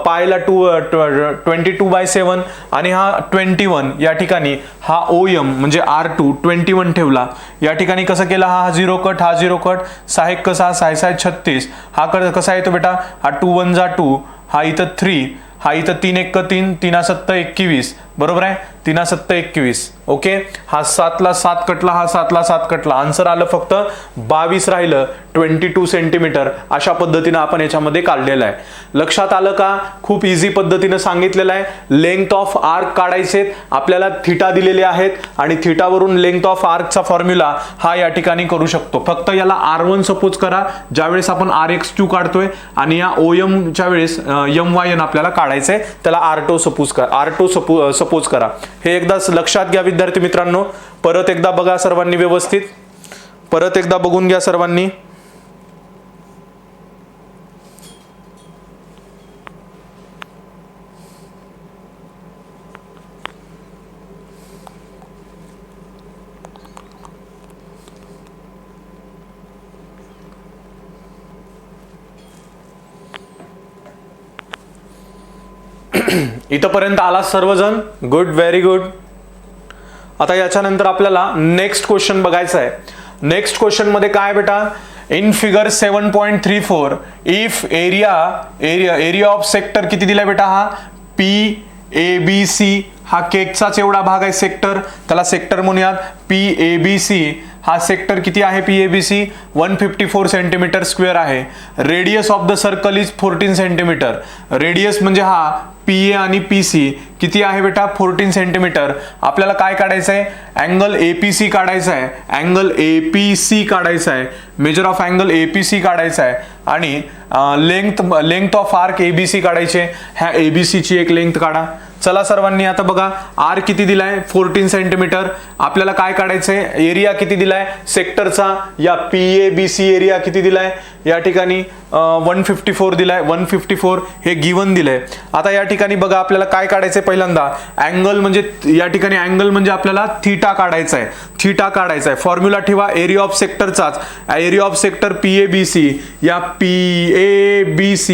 पायला 22/7 आणि हा 21 या ठिकाणी हा OM म्हणजे R2 21 ठेवला. या ठिकाणी कसं केलं, हा 0 कट, हा 0 कट, 6 1 कसा, 6 6 36, हा कसा येतो बेटा, हा 2 1 जा 2, हा इथं 3, हा इथं 3 1 3, 3 7 21, बरोबर आहे, 3 7 21. ओके, हा 7 ला 7 कटला, हा 7 ला 7 कटला. आन्सर आलं फक्त 22 राहिलं, 22 सेंटीमीटर. अशा पद्धतीनं आपण याच्यामध्ये काढलेलं आहे. लक्षात आलं का, खूप इझी पद्धतीनं सांगितलेलं आहे. लेंथ ऑफ आर्क काढायचे, आपल्याला थिटा दिलेले आहेत आणि थिटावरून लेंथ ऑफ आर्कचा फॉर्म्युला हा या ठिकाणी करू शकतो. फक्त याला R1 सपोज करा ज्यावेळेस आपण RX2 काढतोय आणि या OM च्या वेळेस MYN आपल्याला काढायचंय, त्याला R2 सपोज करा. हे एकदा लक्षात घ्या विद्यार्थी मित्रांनो. परत एकदा बघा सर्वांनी व्यवस्थित, परत एकदा बघून घ्या सर्वांनी. इथपर्यंत आला सर्वजण, गुड, व्हेरी गुड. आता याच्यानंतर आपल्याला नेक्स्ट क्वेश्चन बघायचा आहे. नेक्स्ट क्वेश्चन मध्ये काय बेटा, in figure 7.34 if area of sector किती दिलाय बेटा, हा PABC, हा केकचाच एवढा भाग आहे सेक्टर, त्याला सेक्टर म्हणूयात. PABC हा सेक्टर किती आहे, PABC 154 सेंटीमीटर स्क्वेअर आहे. Radius of the circle is 14 centimetre. Radius म्हणजे हा PA आणि PC किती आहे बेटा, 14 सेंटीमीटर. आपल्याला काय काढायचं आहे, अँगल APC काढायचा आहे, अँगल APC काढायचा आहे, मेजर ऑफ अँगल APC काढायचा आहे आणि लेंथ ऑफ आर्क ABC काढायचे. ह्या ABC ची एक लेंथ काढा. चला सर्वांनी आता बघा, आर किती दिलाय 14 सेंटीमीटर. आपल्याला काय काढायचंय, एरिया किती दिलाय सेक्टरचा, या PABC एरिया किती दिलाय या ठिकाणी 154 दिलाय, 154 हे गिवन दिलंय. आता या ठिकाणी बघा आपल्याला काय काढायचंय, पहिल्यांदा अँगल म्हणजे या ठिकाणी अँगल म्हणजे आपल्याला थिटा काढायचा आहे, थिटा काढायचा आहे. फॉर्म्युला ठेवा एरिया ऑफ सेक्टरचाच, एरिया ऑफ सेक्टर PABC, या PABC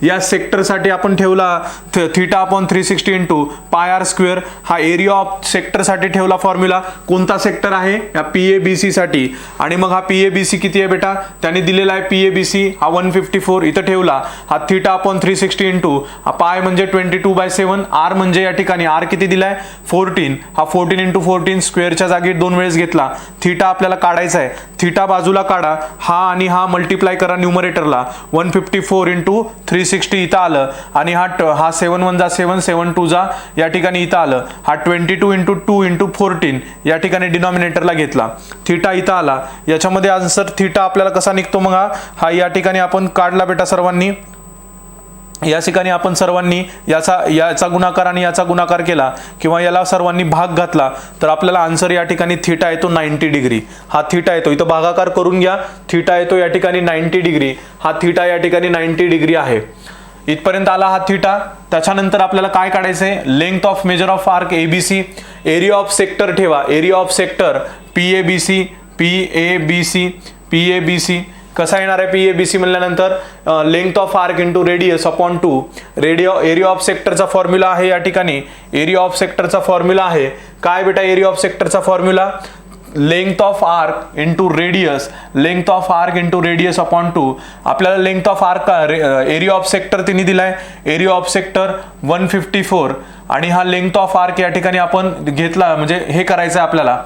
या सेक्टरसाठी आपण ठेवला theta upon 360 into pi R square. हा एरिया ऑफ सेक्टरसाठी ठेवला फॉर्म्युला, कोणता सेक्टर आहे या PABC साठी. आणि मग हा PABC किती आहे बेटा, त्याने दिलेला आहे PABC हा 154 इथं ठेवला. हा थिटा अपॉन 360 इंटू हा पाय म्हणजे 22/7, आर म्हणजे या ठिकाणी आर किती दिलाय 14, हा 14 इंटू 14 स्क्वेअरच्या जागी 2 वेळेस घेतला. थिटा आपल्याला काढायचा आहे, थिटा बाजूला काढा, हा आणि हा मल्टिप्लाय करा न्यूमरेटरला. 154 इंटू 360 इथं आलं आणि हा 7 1 जा 7, 7 2 जा या ठिकाणी इथं आलं. हा 22 इंटू 2 इंटू 14 या ठिकाणी डिनॉमिनेटरला घेतला. थिटा इथं आला. याच्यामध्ये आन्सर थिटा आपल्याला कसा निघतो, मग हा या ठिकाणी आपण काढला बेटा सर्वांनी. या ठिकाणी आपण सर्वांनी याचा गुणाकार आणि याचा गुणाकार केला किंवा याला सर्वांनी भाग घातला तर आपल्याला आन्सर या ठिकाणी थीटा येतो 90 डिग्री. हा थीटा येतो, इथं भागाकार करून घ्या. थीटा येतो या ठिकाणी 90 डिग्री. हा थीटा या ठिकाणी 90 डिग्री आहे. इथपर्यंत आला हा थीटा. त्याच्यानंतर आपल्याला काय काढायचंय, length of major of arc ABC. Area of sector ठेवा, area of sector P A B C, P A B C, P A B C. कसा येणार आहे पीएबीसी म्हणल्यानंतर length of arc into radius upon 2. Area of सेक्टरचा फॉर्म्युला आहे या ठिकाणी. एरिया ऑफ सेक्टरचा फॉर्म्युला आहे काय बेटा, एरिया ऑफ सेक्टरचा formula length of arc into radius, length of arc into radius upon 2. आपल्याला length of arc area of sector तिने दिलाय, एरिया ऑफ सेक्टर 154 आणि हा लेंथ ऑफ आर्क या ठिकाणी आपण घेतला, म्हणजे हे करायचं आहे आपल्याला,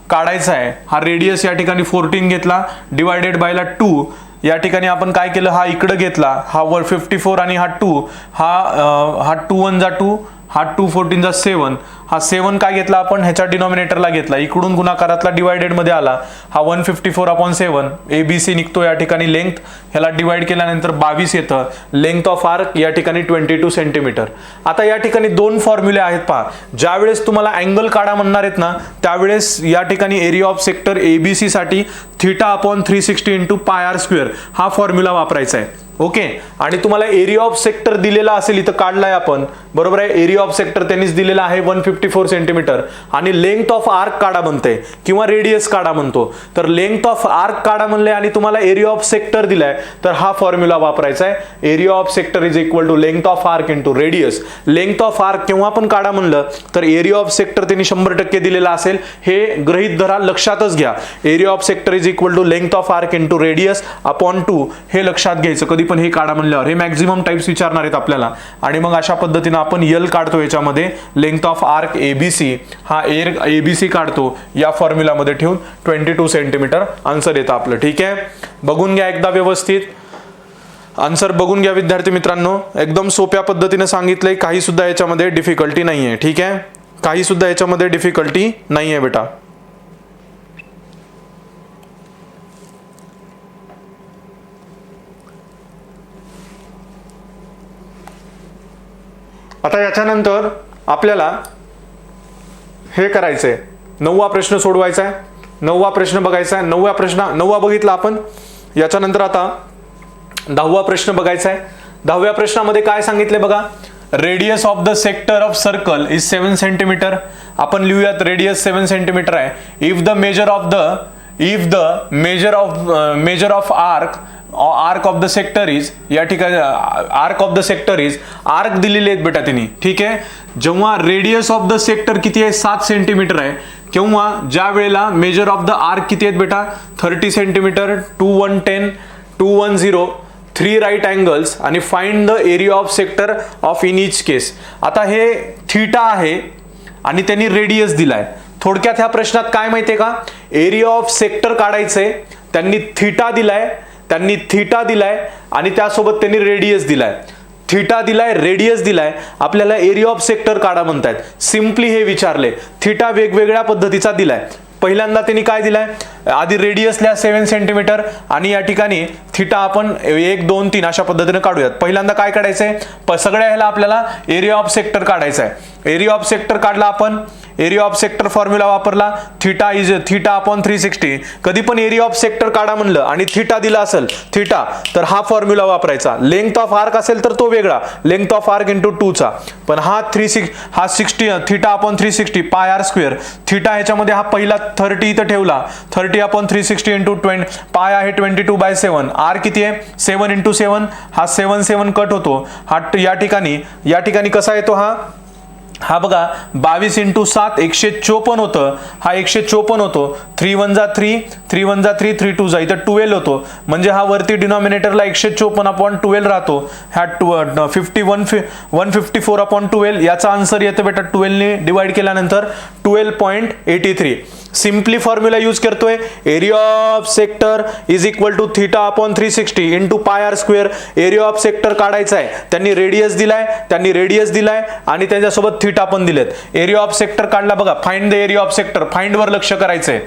काढायचा आहे. हा रेडियस या ठिकाणी 14 घेतला, डिवायडेड बायला 2. या ठिकाणी आपण काय केलं, हा इकडे घेतला, हा 154 आणि हा 2, हा 2 1 जा 2, हा 2 14 जा 7. हा 7 काय घेतला आपण, ह्याच्या डिनॉमिनेटरला घेतला, इकडून गुणाकारातला डिवायडेड मध्ये आला. हा 154/7 एबीसी निघतो या ठिकाणी. लेंथ ह्याला डिवाइड केल्यानंतर 22 येतं. लेंथ ऑफ आर्क या ठिकाणी 22 सेंटीमीटर. आता या ठिकाणी दोन फॉर्म्युले आहेत पहा. ज्यावेळेस तुम्हाला अँगल काढा म्हणणार आहेत ना, त्यावेळेस या ठिकाणी एरिया ऑफ सेक्टर एबीसी साठी θ/360 इंटू πr² हा फॉर्म्युला वापरायचा आहे. ओके. आणि तुम्हाला एरिया ऑफ सेक्टर दिलेला असेल, इथं काढलाय आपण, बरोबर आहे. एरिया ऑफ सेक्टर त्यांनीच दिलेला आहे 154 सेंटीमीटर आणि लेंथ ऑफ आर्क काढा म्हणते किंवा रेडियस काढा म्हणतो. तर लेंथ ऑफ आर्क काढा म्हणले आणि तुम्हाला एरिया ऑफ सेक्टर दिलाय, तर हा फॉर्म्युला वापरायचा आहे. Area of sector is equal to length of arc into radius. Length of arc केव्हा पण काढा म्हणलं तर एरिया ऑफ सेक्टर त्यांनी 100% दिलेला असेल, हे गृहीत धरा, लक्षातच घ्या. Area of sector is equal to length of arc into radius upon 2 हे लक्षात घ्यायचं. कधी पण हे काढा म्हणल्यावर हे मॅक्झिमम टाइप्स विचारणार आहेत आपल्याला. आणि मग अशा पद्धतीने आपण यल काढतो याच्यामध्ये. लेंथ ऑफ आर्क एबीसी, हा एबीसी काढतो या फॉर्म्युला मध्ये ठेवून 22 सेंटीमीटर आन्सर येतं आपलं. ठीक आहे, बघून घ्या एकदा व्यवस्थित. आन्सर बघून घ्या विद्यार्थी मित्रांनो. एकदम सोप्या पद्धतीने सांगितलंय, काही सुद्धा याच्यामध्ये डिफिकल्टी नाहीये. ठीक आहे, काही सुद्धा याच्यामध्ये डिफिकल्टी नाहीये बेटा. आता याच्यानंतर आपल्याला हे करायचंय, 9वा प्रश्न सोडवायचा आहे. 9वा प्रश्न बघायचा आहे. 9वा बघितला आपण. याच्यानंतर आता 10वा प्रश्न बघायचा आहे. 10व्या प्रश्नामध्ये काय सांगितले बघा, radius of the sector of circle is 7 centimetre. आपण लिहूयात रेडियस 7 सेंटीमीटर आहे. If the major of arc of the sector is, या ठिकाणी arc of the sector is, arc दिलेले आहेत बेटा त्यांनी. ठीक आहे, जेव्हा रेडियस ऑफ द सेक्टर किती आहे 7 सेंटीमीटर आहे, किंवा ज्या वेळेला मेजर ऑफ द आर्क किती आहेत बेटा 30 सेंटीमीटर, 2 1 10 2 1 0 3 राईट अँगल्स आणि find the area of sector of in each case. आता हे थीटा आहे आणि त्यांनी रेडियस दिलाय. थोडक्यात ह्या प्रश्नात काय माहितीये का, एरिया ऑफ सेक्टर काढायचंय, त्यांनी थीटा दिलाय आणि त्यासोबत त्यांनी रेडियस दिलाय. थीटा दिलाय, रेडियस दिलाय, आपल्याला एरिया ऑफ सेक्टर काढा म्हणतायत. सिम्पली हे विचारले. थीटा वेगवेगळ्या पद्धतीचा दिलाय. पहिल्यांदा त्यांनी काय दिलाय, आधी रेडियसला 7 सेंटीमीटर आणि या ठिकाणी थीटा आपण 1 2 3 अशा पद्धतीने काढूयात. पहिल्यांदा काय काढायचंय, सगळ्या ह्याला आपल्याला एरिया ऑफ सेक्टर काढायचा आहे. एरिया ऑफ सेक्टर काढला आपण, एरिया ऑफ सेक्टर फॉर्म्युला वापरला, θ/360. कधी पण एरिया ऑफ सेक्टर काढा म्हणलं आणि थीटा दिला असेल थीटा, तर हा फॉर्म्युला वापरायचा. लेंथ ऑफ आर्क असेल तर तो वेगळा, लेंथ ऑफ आर्क इंटू 2 चा. पण हा 60 θ/360 πr². थीटा ह्याच्यामध्ये हा पहिला 30 इथं ठेवला, 30/360 इंटू 20, पाय आहे 22/7. आर किती आहे 7 इंटू 7, हा 7 7 कट होतो. हा या ठिकाणी कसा येतो, हा बघा 22 इंटू 7 154 होतं. हा 154 होतो. 3 1 जा 3, 3 1 जा 3, 3 2 जा, इथं 12 होतो. म्हणजे हा वरती डिनॉमिनेटरला 154/12 राहतो. हा 154/12 याचा आन्सर येतो बेटा 12 ने डिवाइड केल्यानंतर 12.83. सिंपली फॉर्म्युला यूज करतोय. Area of sector is equal to θ/360 into πr². Area of sector काढायचा आहे, त्यांनी रेडियस दिलाय आणि त्याच्यासोबत थीटा पण दिलेत. एरिया ऑफ सेक्टर काढला बघा. Find the area of sector, find वर लक्ष करायचंय.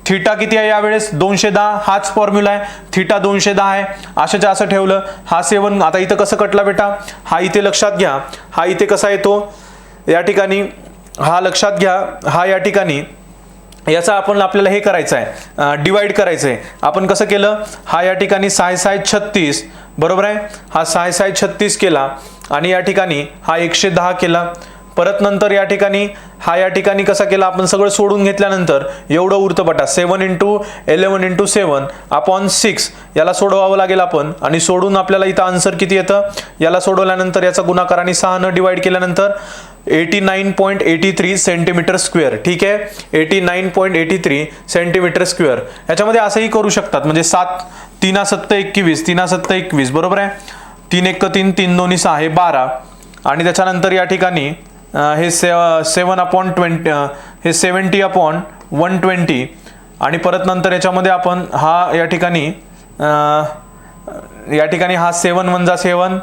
थिटा किती आहे यावेळेस 210, हाच फॉर्म्युला आहे, थिटा 210 आहे, अशाच्या असं ठेवलं, हा 7. आता इथं कसं कटला बेटा, हा इथे लक्षात घ्या, हा इथे कसा येतो या ठिकाणी, हा लक्षात घ्या, हा या ठिकाणी याचा आपल्याला हे करायचं आहे, डिवाइड करायचं आहे. आपण कसं केलं, हा या ठिकाणी 6 6 36 बरोबर आहे, हा 6 6 36 केला आणि या ठिकाणी हा 110 केला. परत नंतर या ठिकाणी हा या ठिकाणी कसा केला, आपण सगळं सोडून घेतल्यानंतर एवढं उरतं बटा, 7 × 11 × 7 अपॉन 6 याला सोडवावं लागेल आपण, आणि सोडून आपल्याला इथं आन्सर किती येतं, याला सोडवल्यानंतर याचा गुणाकार आणि 6 न डिवाइड केल्यानंतर 89.83 सेंटीमीटर स्क्वेअर. ठीक आहे, 89.83 सेंटीमीटर स्क्वेअर. याच्यामध्ये असंही करू शकतात, म्हणजे 7 3 7 21 3 7 21 बरोबर आहे, 3 1 3 3 2 6 हे 12, आणि त्याच्यानंतर या ठिकाणी हे 7/20 हे 70/120, आणि परत नंतर याच्यामध्ये आपण हा या ठिकाणी हा 7 1 7,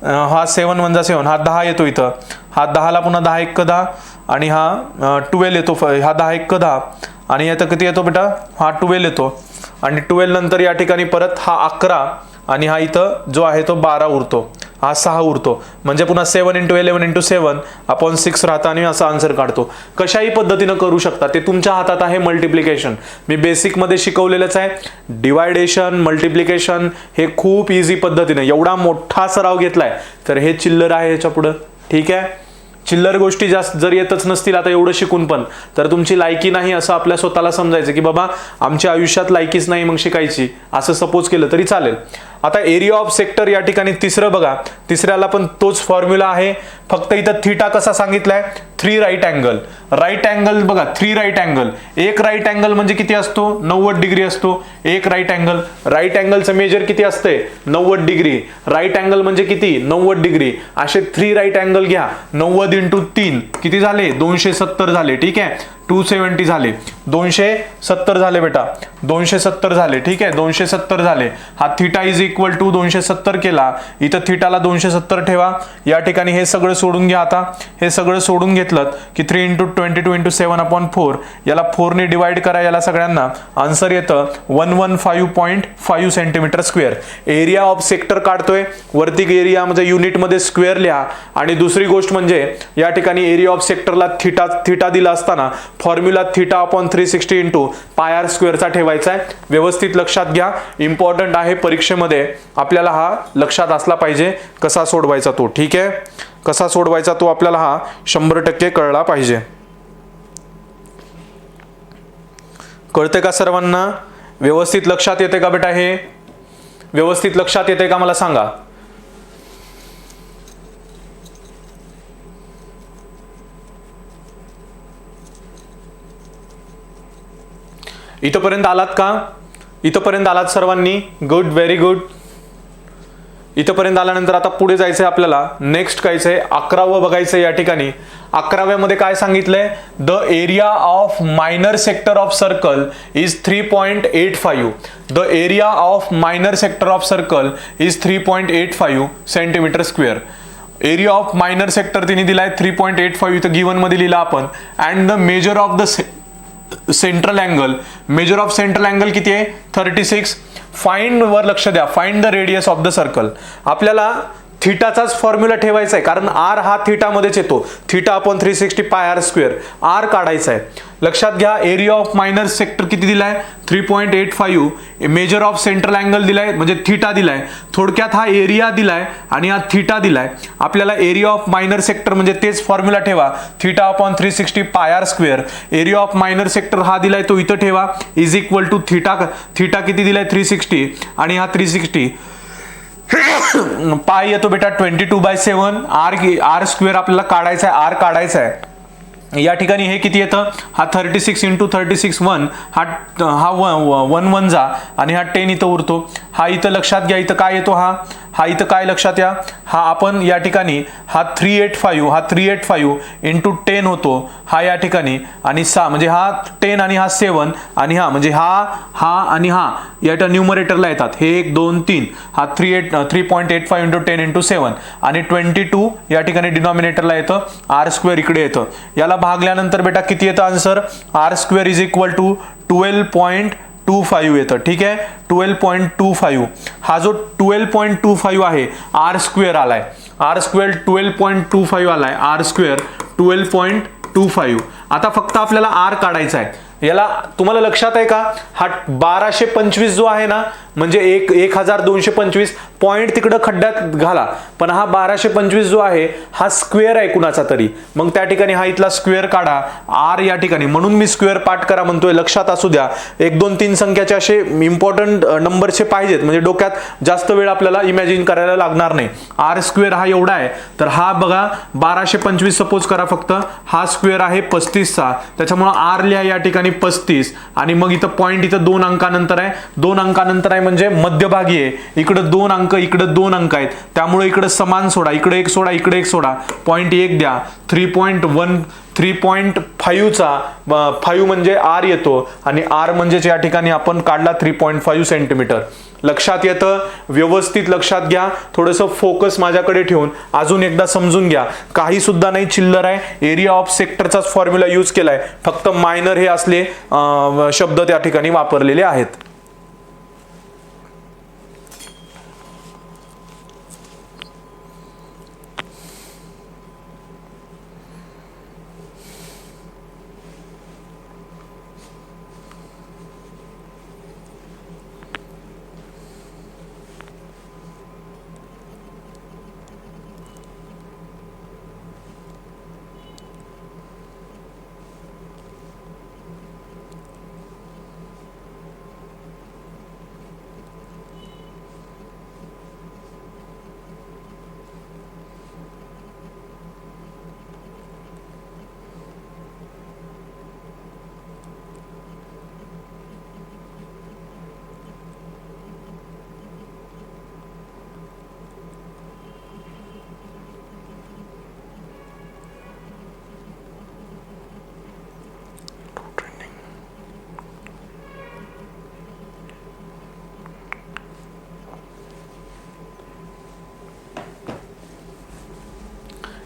हा 7 1 7, हा 10 येतो इथं, हा 10ला पुन्हा 10 1 10, आणि हा 12 येतो, हा 10 1 10, आणि याचं किती येतो बेटा, हा 12 येतो, आणि 12 नंतर या ठिकाणी परत हा 11, आणि हा इथं जो आहे तो 12 उरतो, हा 6 उरतो, म्हणजे पुन्हा 7 × 11 × 7 अपॉन 6 राहतं, आणि असा आन्सर काढतो. कशाही पद्धतीनं करू शकता, ते तुमच्या हातात आहे. मल्टिप्लिकेशन मी बेसिकमध्ये शिकवलेलंच आहे, डिवायडेशन मल्टिप्लिकेशन हे खूप इझी पद्धतीनं, एवढा मोठा सराव घेतलाय तर हे चिल्लर आहे ह्याच्या पुढं. ठीक आहे, चिल्लर गोष्टी जास्त जर येतच नसतील आता एवढं शिकून पण, तर तुमची लायकी नाही असं आपल्या स्वतःला समजायचं, की बाबा आमच्या आयुष्यात लायकीच नाही मग शिकायची, असं सपोज केलं तरी चालेल. आता एरिया ऑफ सेक्टर या ठिकाणी तिसरं बघा, तिसऱ्याला पण तोच फॉर्म्युला आहे, फक्त इथं थिटा कसा सांगितलाय, 3 राईट अँगल. राईट अँगल बघा, 3 राईट अँगल, एक राईट अँगल म्हणजे किती असतो, 90 डिग्री असतो, एक राईट अँगल. राईट अँगलचं मेजर किती असते, 90 डिग्री. राईट अँगल म्हणजे किती, 90 डिग्री. असे 3 राईट अँगल घ्या, 90 × 3 किती झाले, 270 झाले. ठीक आहे, 270 झाले, 270 झाले बेटा, 270 झाले. ठीक आहे, 270 झाले. हा थिटा इज इक्वल टू 270 केला, इथं थिटाला 270 ठेवा, या ठिकाणी हे सगळं सोडून घ्या. आता हे सगळं सोडून घेतलं की 3 × 22 × 7/4, याला 4 ने डिवाइड करा, याला सगळ्यांना आन्सर येतं 115.5 centimetre square. Area of sector काढतोय, वरती एरिया म्हणजे युनिटमध्ये स्क्वेअर लिहा, आणि दुसरी गोष्ट म्हणजे या ठिकाणी एरिया ऑफ सेक्टरला थिटा दिला असताना फॉर्म्युला θ/360 × πr² चा ठेवायचा आहे. व्यवस्थित लक्षात घ्या, इम्पॉर्टंट आहे, परीक्षेमध्ये आपल्याला हा लक्षात असला पाहिजे कसा सोडवायचा तो. ठीक आहे, कसा सोडवायचा तो आपल्याला हा 100% कळला पाहिजे. कळते का सर्वांना, व्यवस्थित लक्षात येते का बेटा, हे व्यवस्थित लक्षात येते का मला सांगा. इथपर्यंत आलात का, इथपर्यंत आलात सर्वांनी, गुड, व्हेरी गुड. इथपर्यंत आल्यानंतर आता पुढे जायचंय आपल्याला, नेक्स्ट कायचंय 11वं बघायचंय. या ठिकाणी 11व्यामध्ये काय सांगितलंय, the area of minor sector of circle is 3.85. The area of minor sector of circle is 3.85 centimetre square. Area of minor sector तिने दिलाय 3.85, इथं गिवन मध्ये लिहिला आपण. And the measure of the central angle, measure of central angle किती आहे, 36. Find वर लक्ष द्या, find the radius of the circle. आपल्याला थिटाचाच फॉर्म्युला ठेवायचा आहे, कारण आर हा थिटा मध्येच येतो, θ/360 πr². आर काढायचा आहे. लक्षात घ्या, एरिया ऑफ मायनर सेक्टर किती दिलाय, 3.85. मेजर ऑफ सेंट्रल अँगल दिलाय म्हणजे थिटा दिलाय. थोडक्यात हा एरिया दिलाय आणि हा थिटा दिलाय. आपल्याला एरिया ऑफ मायनर सेक्टर म्हणजे तेच फॉर्म्युला ठेवा, θ/360 πr². Area of minor sector हा दिलाय तो इथं ठेवा, इज इक्वल टू थिटा किती दिलाय 360, आणि हा 360 पाय येतो बेटा 22/7. r² आपल्याला काढायचा आहे, आर काढायचा आहे. या ठिकाणी हे किती येतं, हा 36 × 36 1, हा 1 1 जा, आणि हा 10 इथं उरतो. हा इथं लक्षात घ्या, इथं काय येतो, हा हा इथं काय लक्षात या, हा आपण या ठिकाणी हा 385 इंटू 10 होतो हा या ठिकाणी, आणि 6 म्हणजे हा 10 आणि हा 7 आणि हा म्हणजे हा आणि हा या न्यूमरेटरला येतात, हे 1 2 3, हा 3.85 इंटू 10 इंटू 7 आणि 22 या ठिकाणी डिनॉमिनेटरला येतं, आर स्क्वेअर इकडे येतं. याला भागल्यानंतर बेटा किती येतं answer, R square is equal to 12.25 येतं. ठीक आहे, 12.25. हा जो 12.25 आहे आर स्क्वेअर आलाय, आर स्क्वेअर 12.25 आलाय, आर स्क्वेअर 12.25. आता फक्त आपल्याला आर काढायचा आहे. याला तुम्हाला लक्षात आहे का, हा 1225 जो आहे ना, म्हणजे 1225 पॉइंट तिकडं खड्ड्यात घाला, पण हा 1225 जो आहे हा स्क्वेअर आहे कुणाचा तरी, मग त्या ठिकाणी हा इथला स्क्वेअर काढा आर या ठिकाणी. म्हणून मी स्क्वेअर पार्ट करा म्हणतोय, लक्षात असू द्या. 1 2 3 संख्याचे असे इम्पॉर्टंट नंबरचे पाहिजेत, म्हणजे डोक्यात जास्त वेळ आपल्याला इमॅजिन करायला लागणार नाही. आर स्क्वेअर हा एवढा आहे, तर हा बघा 1225 सपोज करा फक्त, हा स्क्वेअर आहे 35चा, त्याच्यामुळे आर लिहा या ठिकाणी 35, आणि मग इथं पॉइंट इथं 2 अंकानंतर आहे, 2 अंकानंतर आहे म्हणजे मध्यभागी आहे, इकडं 2 अंक इकडं 2 अंक आहेत, त्यामुळे इकडे समान सोडा, इकडे 1 सोडा, इकडे 1 सोडा, पॉइंट 1 द्या. 3.5चा 5 म्हणजे आर येतो, आणि आर म्हणजेच या ठिकाणी आपण काढला 3.5 सेंटीमीटर. लक्षात येतं, व्यवस्थित लक्षात घ्या, थोडंसं फोकस माझ्याकडे ठेवून अजून एकदा समजून घ्या. काही सुद्धा नाही चिल्लर आहे, एरिया ऑफ सेक्टरचाच फॉर्म्युला यूज केलाय, फक्त मायनर हे असले शब्द त्या ठिकाणी वापरलेले आहेत.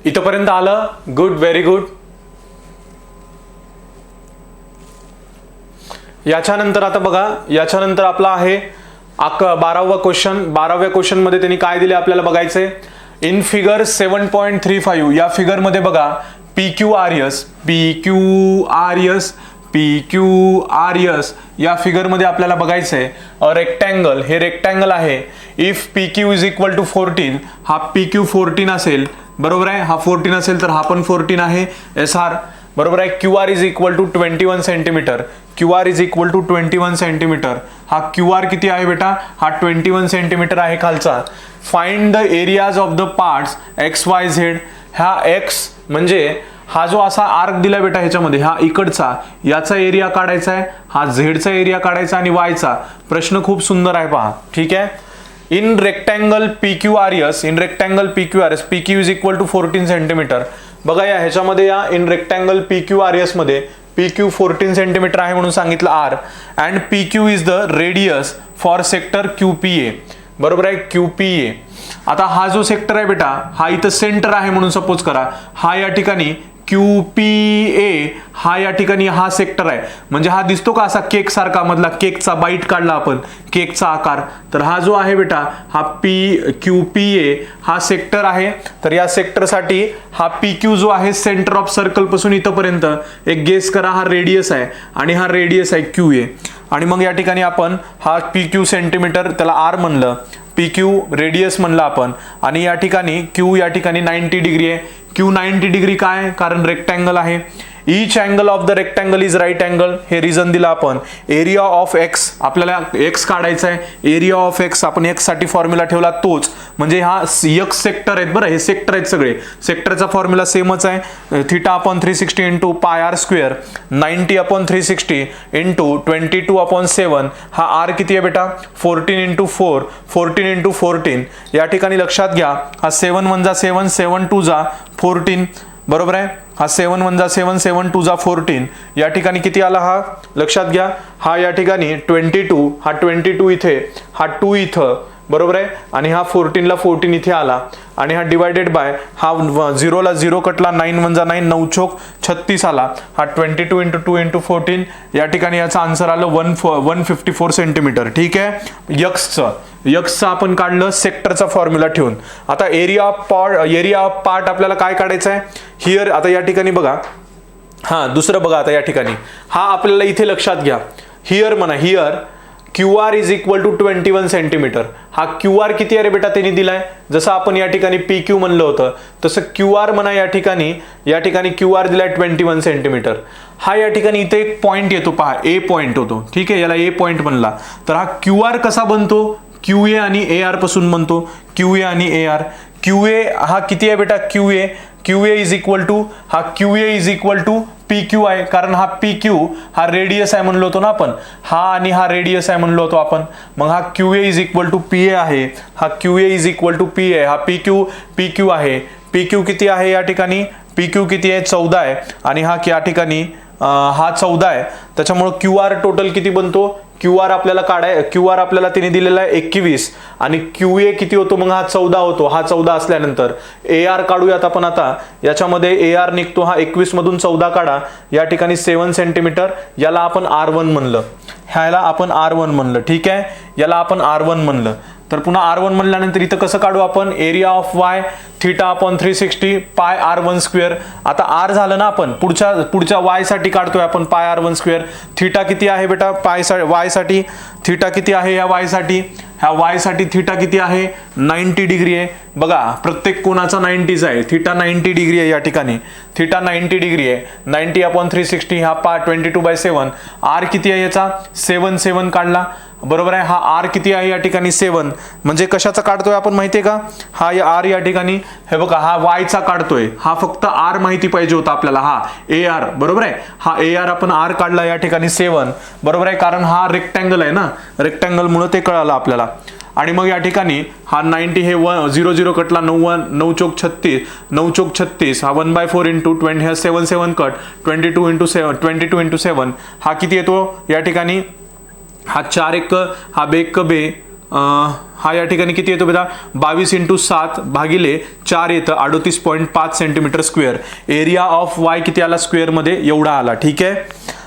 इथपर्यंत आलं, गुड, व्हेरी गुड. याच्यानंतर आता बघा, याच्यानंतर आपला आहे 12वा क्वेश्चन. 12व्या क्वेश्चन मध्ये त्यांनी काय दिले आपल्याला बघायचे. इन फिगर 7.35 या फिगर मध्ये बघा PQRS या फिगर मध्ये आपल्याला बघायचंय रेक्टँगल, हे रेक्टँगल आहे. If PQ is equal to 14, हा PQ 14 असेल, बरोबर आहे, हा 14 असेल तर हा पण 14 आहे. SR बरोबर आहे. QR is equal to 21 centimetre, QR is equal to 21 centimetre. हा QR किती आहे बेटा, हा 21 सेंटीमीटर आहे खालचा. Find the areas of the parts XYZ. हा X म्हणजे हा जो असा आर्क दिला बेटा, ह्याच्यामध्ये हा इकडचा याचा एरिया काढायचा आहे, हा झेडचा एरिया काढायचा आणि वायचा. प्रश्न खूप सुंदर आहे पहा. ठीक आहे. In rectangle PQRS, PQ is equal to 14 centimetre. बघा या ह्याच्यामध्ये या इन रेक्टँगल PQRS मध्ये PQ 14 सेंटीमीटर आहे म्हणून सांगितलं R, and PQ is the radius for sector QPA. बरोबर आहे, QPA. आता हा जो सेक्टर आहे बेटा, हा इथं सेंटर आहे म्हणून सपोज करा, हा या ठिकाणी QPA हा या ठिकाणी हा सेक्टर आहे. म्हणजे हा दिसतो का असा केक सारखा, मधला केकचा बाईट काढला आपण, केकचा आकार. तर हा जो आहे बेटा, हा QPA हा सेक्टर आहे. तर या सेक्टरसाठी हा PQ जो आहे सेंटर ऑफ सर्कल पासून इथपर्यंत एक गेस करा, हा रेडियस आहे आणि हा रेडियस आहे QA. आणि मग या ठिकाणी आपण हा PQ सेंटीमीटर, त्याला R म्हणलं, PQ रेडियस म्हणलं आपण, आणि या ठिकाणी Q या ठिकाणी 90 डिग्री आहे. Q 90 डिग्री काय, कारण रेक्टँगल आहे. Each angle of the rectangle is right angle, हे रिझन दिलं आपण. एरिया ऑफ एक्स, आपल्याला एक्स काढायचा आहे. एरिया ऑफ एक्स आपण एक्स साठी फॉर्म्युला ठेवला तोच, म्हणजे हा एक्स सेक्टर आहेत बरं, हे सेक्टर आहेत सगळे. सेक्टरचा फॉर्म्युला सेमच आहे. Theta upon 360 into pi R square, 90 upon 360 into 22/7. हा आर किती आहे बेटा? 14 इंटू 4, 14 इंटू 14. या ठिकाणी लक्षात घ्या, हा 7 1 जा 7, 7 2 जा 14, बरोबर आहे. हा 7 1 जा 7, 7 2 जा 14. या ठिकाणी किती आला हा? लक्षात घ्या, हा या ठिकाणी 22, हा 22 इथे, हा 2 इथं, बरोबर आहे. आणि हा 14 ला 14 इथे आला, आणि हा डिवायडेड बाय, हा 0 ला 0 कटला, 9 1 जा 9, 9 चौक 36 आला. हा 22 इंटू 2 इंटू 14. या ठिकाणी याचं आन्सर आलं 154 सेंटीमीटर. ठीक आहे. यक्सचं आपण काढलं सेक्टरचा फॉर्म्युला ठेवून. आता एरिया ऑफ पार्ट आपल्याला काय काढायचं आहे? हिअर, आता या ठिकाणी बघा, हा दुसरं बघा, आता या ठिकाणी हा आपल्याला इथे लक्षात घ्या, हिअर म्हणा, here QR is equal to 21 centimetre. हा QR किती आहे रे बेटा? त्यांनी दिलाय. जसं आपण या ठिकाणी PQ म्हणलं होतं तसं QR म्हणा, या ठिकाणी QR दिलाय 21 सेंटीमीटर. हा या ठिकाणी इथे एक पॉइंट येतो पहा, A पॉइंट होतो. ठीक आहे, याला A पॉइंट म्हणला. तर हा QR कसा बनतो? QA आणि AR पासून बनतो. QA आणि AR. QA हा किती आहे बेटा? QA इज इक्वल टू, हा QA is equal to PQ आहे, कारण हा PQ हा रेडियस आहे म्हणलो होतो ना आपण, हा आणि हा रेडियस आहे म्हणलो होतो आपण. मग हा QA is equal to PA आहे, हा QA is equal to PA, हा PQ आहे. PQ किती आहे या ठिकाणी? PQ किती आहे? 14 आहे. आणि हा या ठिकाणी हा 14 आहे. त्याच्यामुळे QR टोटल किती बनतो? QR आपल्याला तिने दिलेला आहे 21, आणि QA किती होतो? मग हा 14 होतो. हा 14 असल्यानंतर AR काढूयात आपण. आता याच्यामध्ये AR निघतो, हा 21 मधून 14 काढा. या ठिकाणी 7 सेंटीमीटर. याला आपण R1 म्हणलं, ह्याला आपण R1 म्हणलं. ठीक आहे, याला आपण R1 म्हणलं. तर पुन्हा R1 म्हणल्यानंतर इथं कसं काढू आपण? Area of Y theta upon 360 पाय R1 स्क्वेअर. आता R झालं ना, आपण पुढच्या Y साठी काढतोय आपण पाय R1 स्क्वेअर. थिटा किती आहे बेटा? Y साठी थिटा किती आहे? या Y साठी, ह्या Y साठी थिटा किती आहे? 90 डिग्री आहे. बघा, प्रत्येक कोणाचा 90 आहे. थिटा 90 डिग्री आहे. या ठिकाणी थिटा 90 डिग्री आहे. 90 अपॉन 360, हा पा 22/7. R किती आहे याचा? 7 काढला, बरोबर आहे. हा R किती आहे या ठिकाणी? 7. म्हणजे कशाचा काढतोय आपण माहितीये का? हा R या ठिकाणी, हे बघा, हा Y चा काढतोय. हा फक्त R माहिती पाहिजे होता आपल्याला, हा AR, बरोबर आहे. हा AR आपण R काढला या ठिकाणी 7, बरोबर आहे, कारण हा रेक्टँगल आहे ना, रेक्टँगल मुळे ते कळालं आपल्याला. आणि मग या ठिकाणी हा 90, हे 0 0 कटला, 9 चौक 36, हा 1/4 इंटू 20, हा 7 कट, 22 इंटू 7, हा किती येतो या ठिकाणी? हा 4 1, हा 2 1 2, हा या ठिकाणी किती येतो बेटा? 22 इंटू 7 भागिले 4 येतं, 38.5 centimetre square. Area of Y किती आला स्क्वेअर मध्ये? एवढा आला. ठीक आहे.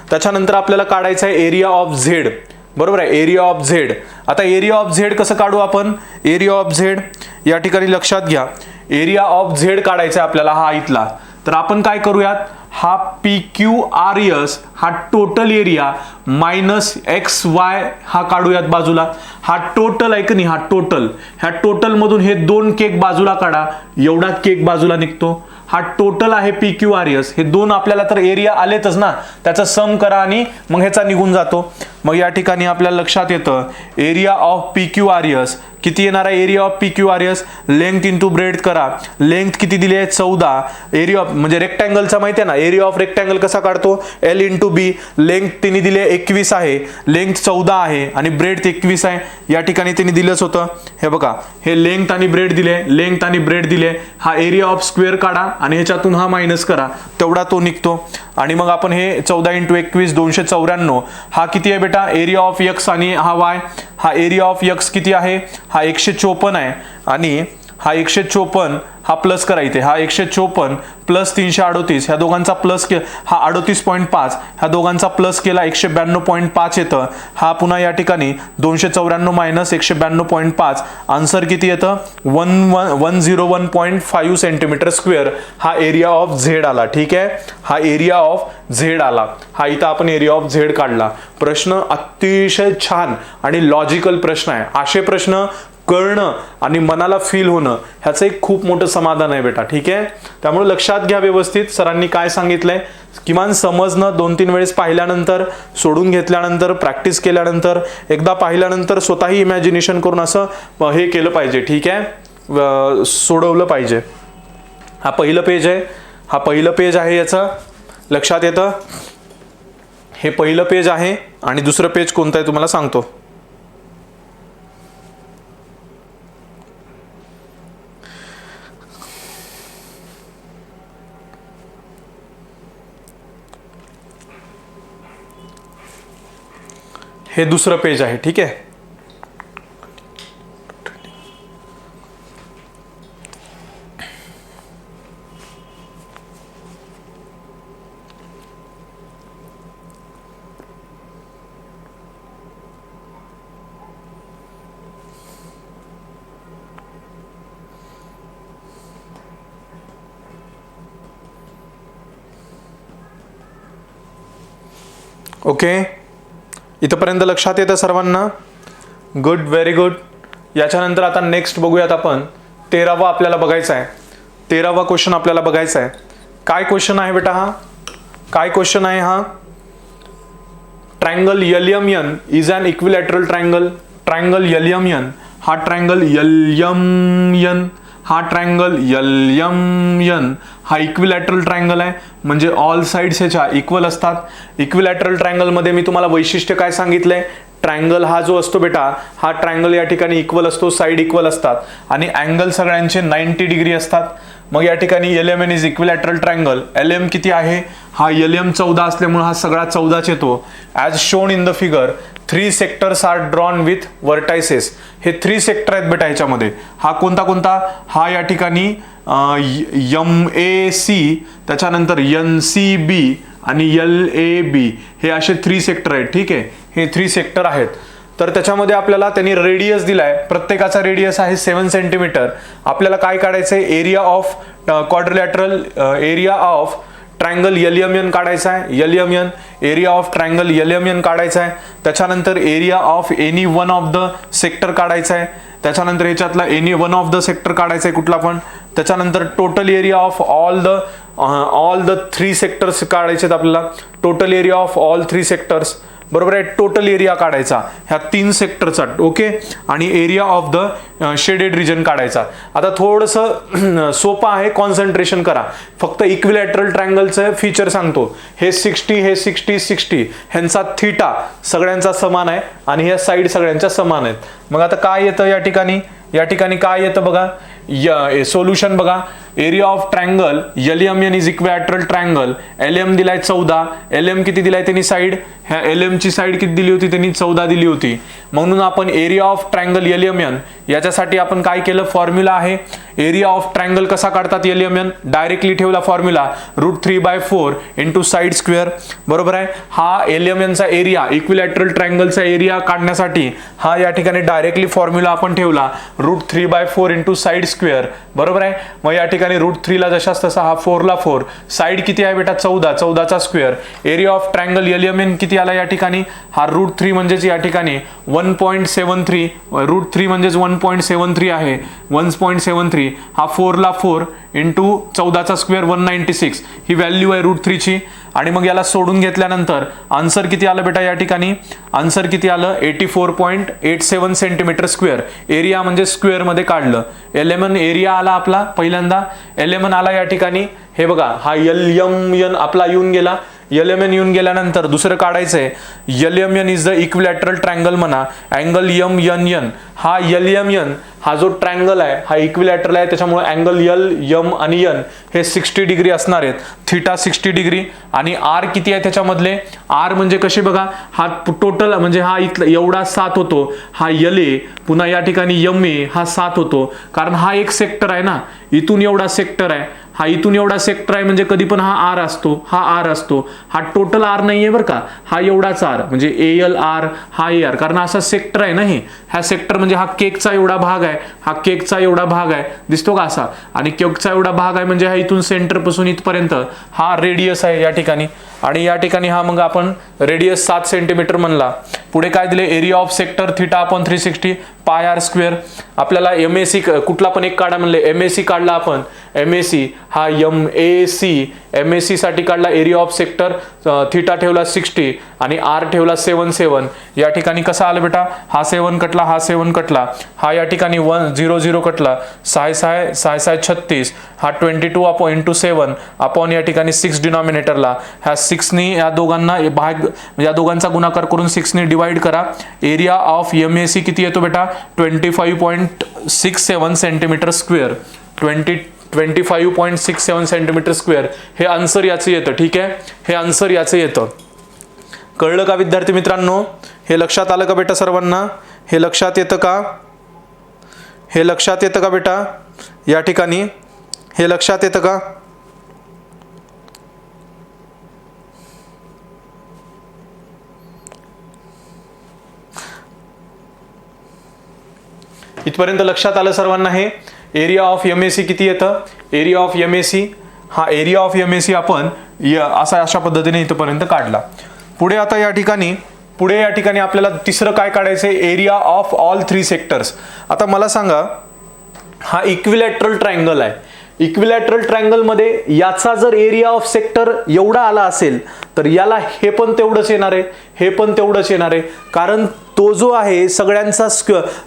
त्याच्यानंतर आपल्याला काढायचा आहे एरिया ऑफ झेड, बरोबर आहे. Area of Z. आता एरिया ऑफ झेड कसं काढू आपण? एरिया ऑफ झेड या ठिकाणी लक्षात घ्या, एरिया ऑफ झेड काढायचा आहे आपल्याला, हा इथला. तर आपण काय करूयात? हा PQRS हा टोटल एरिया मायनस XY हा काढूयात बाजूला. हा टोटल आहे की नाही? हा टोटल, ह्या टोटल मधून हे 2 केक बाजूला काढा, एवढा केक बाजूला निघतो. हा टोटल आहे PQRS. हे 2 आपल्याला तर एरिया आलेतच ना, त्याचा सम करा आणि मग ह्याचा निघून जातो. मग या ठिकाणी आपल्याला लक्षात येतं एरिया ऑफ PQRS किती येणार आहे? Area of PQRS length into breadth करा. लेंथ किती दिली आहे? 14. एरिया ऑफ म्हणजे रेक्टँगलचा माहिती आहे ना, एरिया ऑफ रेक्टँगल कसा काढतो? L into B. लेंथ तिने दिली 21 आहे, लेंथ 14 आहे आणि ब्रेड 21 आहे. या ठिकाणी तिने दिलंच होतं, हे बघा, हे लेंथ आणि ब्रेड दिले, लेंथ आणि ब्रेड दिले. हा एरिया ऑफ स्क्वेअर काढा आणि ह्याच्यातून हा मायनस करा, तेवढा तो निघतो. आणि मग आपण हे 14 इंटू 21 294. हा किती आहे बेटा? एरिया ऑफ X आणि हा Y. हा एरिया ऑफ X किती आहे? हा 154 आहे, आणि हा 154 हा प्लस करा इथे, हा 154 प्लस 338, ह्या दोघांचा प्लस हा 38.5, ह्या दोघांचा प्लस केला 192.5 येतं. हा पुन्हा या ठिकाणी 294 मायनस 192.5, आन्सर किती येतं? 101.5 सेंटीमीटर स्क्वेअर. हा एरिया ऑफ झेड आला. ठीक आहे, हा एरिया ऑफ झेड आला. हा इथं आपण एरिया ऑफ झेड काढला. प्रश्न अतिशय छान आणि लॉजिकल प्रश्न आहे. असे प्रश्न कळणं आणि मनाला फील होणं ह्याचं एक खूप मोठं समाधान आहे बेटा, ठीक आहे. त्यामुळे लक्षात घ्या व्यवस्थित सरांनी काय सांगितलंय, किमान समजणं 2-3 वेळेस पाहिल्यानंतर, सोडून घेतल्यानंतर, प्रॅक्टिस केल्यानंतर, एकदा पाहिल्यानंतर स्वतःही इमॅजिनेशन करून असं हे केलं पाहिजे, ठीक आहे, सोडवलं पाहिजे. हा पहिलं पेज आहे, हा पहिलं पेज आहे, याचं लक्षात येतं. हे पहिलं पेज आहे आणि दुसरं पेज कोणतं आहे तुम्हाला सांगतो. हे दुसरं पेज आहे, ठीक आहे. ओके, इथपर्यंत लक्षात येतं सर्वांना? Good, very good. याच्यानंतर आता नेक्स्ट बघूयात आपण 13वा आपल्याला बघायचा आहे. 13वा क्वेश्चन आपल्याला बघायचा आहे. काय क्वेश्चन आहे बेटा हा? काय क्वेश्चन आहे हा? Triangle LMN is an equilateral triangle. Triangle LMN, हा ट्रायंगल LMN, हा ट्रायंगल LMN हा इक्विलॅटरल ट्रायंगल आहे, म्हणजे ऑल साइड्स ह्याच्या इक्वल असतात. इक्विलॅटरल ट्रायंगल मध्ये मी तुम्हाला वैशिष्ट्य काय सांगितलंय, ट्रायंगल हा जो असतो बेटा, हा ट्रायंगल या ठिकाणी इक्वल असतो, साइड इक्वल असतात आणि अँगल सगळ्यांचे 90 डिग्री असतात. मग या ठिकाणी LMN is equilateral triangle. LM किती आहे? हा LM 14 असल्यामुळे हा सगळा 14च येतो. As shown in the figure 3 sectors are drawn with vertices. हे 3 सेक्टर आहेत बेटा ह्याच्यामध्ये. हा कोणता कोणता? हा या ठिकाणी MAC, त्याच्यानंतर NCB आणि LAB, हे असे 3 सेक्टर आहेत, ठीक आहे. हे 3 सेक्टर आहेत. तर त्याच्यामध्ये आपल्याला त्यांनी रेडियस दिलाय, प्रत्येकाचा रेडियस आहे 7 सेंटीमीटर. आपल्याला काय काढायचं आहे? Area of quadrilateral, area of triangle LMN काढायचा आहे. LMN, area of triangle LMN काढायचा आहे. त्याच्यानंतर area of any one of the sector काढायचा आहे. त्याच्यानंतर ह्याच्यातला any one of the sector काढायचा आहे कुठला पण. त्याच्यानंतर total area of all the 3 sectors काढायचे आहेत आपल्याला. Total area of all 3 sectors, बरोबर आहे. टोटल एरिया काढायचा ह्या 3 सेक्टरचा, ओके. आणि area of the shaded region काढायचा. आता थोडंसं सोपं आहे, कॉन्सन्ट्रेशन करा. फक्त इक्विलॅटरल ट्रायंगलचं फीचर सांगतो. हे 60, हे 60, 60, ह्यांचा थीटा सगळ्यांचा समान आहे आणि ह्या साईड सगळ्यांच्या समान आहेत. मग आता काय येतं या ठिकाणी? या ठिकाणी काय येतं बघा, सोल्युशन बघा. Area of triangle LMN is equilateral triangle. LM दिलाय 14. LM किती दिलाय त्यांनी साइड? ह्या LM ची साइड किती दिली होती त्यांनी? 14 दिली होती. म्हणून आपण एरिया ऑफ ट्रायंगल LMN याच्यासाठी आपण काय केलं? फॉर्म्युला आहे. एरिया ऑफ ट्रायंगल कसा काढतात LMN? डायरेक्टली ठेवला फॉर्म्युला, √3/4 इंटू साइड स्क्वेअर, बरोबर आहे. हा LMN चा एरिया, इक्विलॅटरल ट्रायंगलचा एरिया काढण्यासाठी हा या ठिकाणी डायरेक्टली फॉर्म्युला आपण ठेवला, √3/4 इंटू साइड स्क्वेअर, बरोबर आहे. मग या ठिकाणी √3 ला जशाच तसा हा 4 ला 4, साइड किती आहे बेटा? 14, 14चा square. Area of triangle LMN किती आला या ठिकाणी? हा √3 म्हणजेच या ठिकाणी 1.73, √3 म्हणजेच 1.73 आहे. 1.73 हा 4 ला 4 इंटू 14चा स्क्वेअर 196 ही व्हॅल्यू आहे √3 ची. आणि मग याला सोडून घेतल्यानंतर आन्सर किती आलं बेटा या ठिकाणी? आन्सर किती आलं? 84.87 सेंटीमीटर स्क्वेअर. एरिया म्हणजे स्क्वेअर मध्ये काढलं. LMN एरिया आला आपला पहिल्यांदा. LMN आला या ठिकाणी. हे बघा, हा LMN आपला येऊन गेला. LMN येऊन गेल्यानंतर दुसरं काढायचंय. LMN is the equilateral triangle म्हणा. अँगल MNN, हा LMN हा जो ट्रायंगल आहे हा इक्विलॅटरल आहे, त्याच्यामुळे अँगल M आणि N हे 60 डिग्री असणार आहेत. Theta 60 degree. आणि R किती आहे त्याच्यामधले? R म्हणजे कसे बघा, हा टोटल म्हणजे हा इथला एवढा 7 होतो. हा LA, पुन्हा या ठिकाणी MA हा 7 होतो. कारण हा एक सेक्टर आहे ना, इथून एवढा सेक्टर आहे, हा इथून एवढा सेक्टर आहे, म्हणजे कधी पण हा R असतो, हा R असतो. हा टोटल R नाहीये बरं का, हा एवढाच R म्हणजे ALR, हा AR, कारण असा सेक्टर आहे ना हे. हा सेक्टर म्हणजे हा केकचा एवढा भाग आहे, हा केकचा एवढा भाग आहे, दिसतो का असा. आणि केकचा एवढा भाग आहे म्हणजे हा इथून सेंटर पासून इथपर्यंत हा रेडियस आहे या ठिकाणी. आणि या ठिकाणी हा मग आपण रेडियस 7 सेंटीमीटर म्हणला. पुढे काय दिले, area of sector theta upon 360 pi R square. आपल्याला MAC कुठला पण एक काढा म्हणले, MAC काढला आपण. MAC हा MAC साठी काढला. एरिया ऑफ सेक्टर थिटा ठेवला 60 आणि R ठेवला 7 या ठिकाणी कसा आला बेटा, हा 7 कटला, हा 7 कटला, हा या ठिकाणी 1 0 0 कटला, 6 36, हा 22 अपॉन इंटू 7 अपॉन या ठिकाणी 6 डिनॉमिनेटरला, ह्या 6 नी या दोघांना भाग या दोघांचा गुणाकार करून 6 ने डिवाइड करा. एरिया ऑफ MAC किती येतो बेटा, 25.67 सेंटीमीटर स्क्वेअर. 25.67 सेंटीमीटर स्क्वेअर हे आन्सर याचं येतं. ठीक आहे, हे आन्सर याचं येतं. कळलं का विद्यार्थी मित्रांनो? हे लक्षात आलं का बेटा सर्वांना? हे लक्षात येतं का? हे लक्षात येतं का बेटा? या ठिकाणी हे लक्षात येतं का? इथपर्यंत लक्षात आलं सर्वांना? हे एरिया ऑफ MAC किती येतं? एरिया ऑफ MAC हा एरिया ऑफ MAC आपण अशा पद्धतीने इथपर्यंत काढला. पुढे या ठिकाणी आपल्याला तिसरं काय काढायचं आहे, एरिया ऑफ ऑल 3 सेक्टर्स. आता मला सांगा, हा इक्विलॅटरल ट्रायंगल आहे. इक्विलॅटरल ट्रायंगल मध्ये याचा जर एरिया ऑफ सेक्टर एवढा आला असेल तर याला हे पण तेवढंच येणार आहे, हे पण तेवढंच येणार आहे. कारण तो जो आहे सगळ्यांचा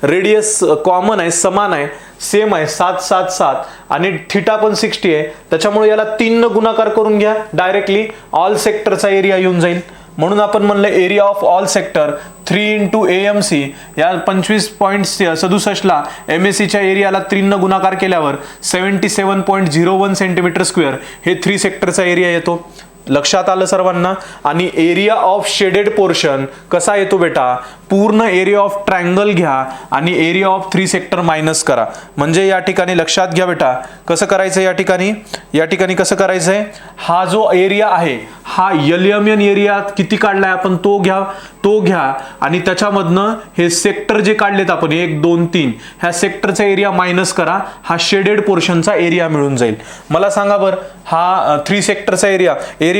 रेडियस कॉमन आहे, समान आहे, सेम आहे, 7 7 7 आणि थिटा पण 60 आहे. त्याच्यामुळे याला 3 न गुणाकार करून घ्या, डायरेक्टली ऑल सेक्टरचा एरिया येऊन जाईल. म्हणून आपण म्हणलं area of all sector 3 into AMC या 25.67 ला MACच्या एरियाला 3 न गुणाकार केल्यावर 77.01 सेंटीमीटर स्क्वेअर हे 3 सेक्टरचा एरिया येतो. लक्षात आलं सर्वांना? आणि एरिया ऑफ शेडेड पोर्शन कसा येतो बेटा, पूर्ण एरिया ऑफ ट्रायंगल घ्या आणि एरिया ऑफ 3 सेक्टर मायनस करा. म्हणजे या ठिकाणी लक्षात घ्या बेटा, कसं करायचं या ठिकाणी कसं करायचंय, हा जो एरिया आहे हा LMN एरिया किती काढलाय आपण तो घ्या आणि त्याच्यामधनं हे सेक्टर जे काढलेत आपण 1 2 3 ह्या सेक्टरचा एरिया मायनस करा, हा शेडेड पोर्शनचा एरिया मिळून जाईल. मला सांगा बरं, हा 3 सेक्टरचा एरिया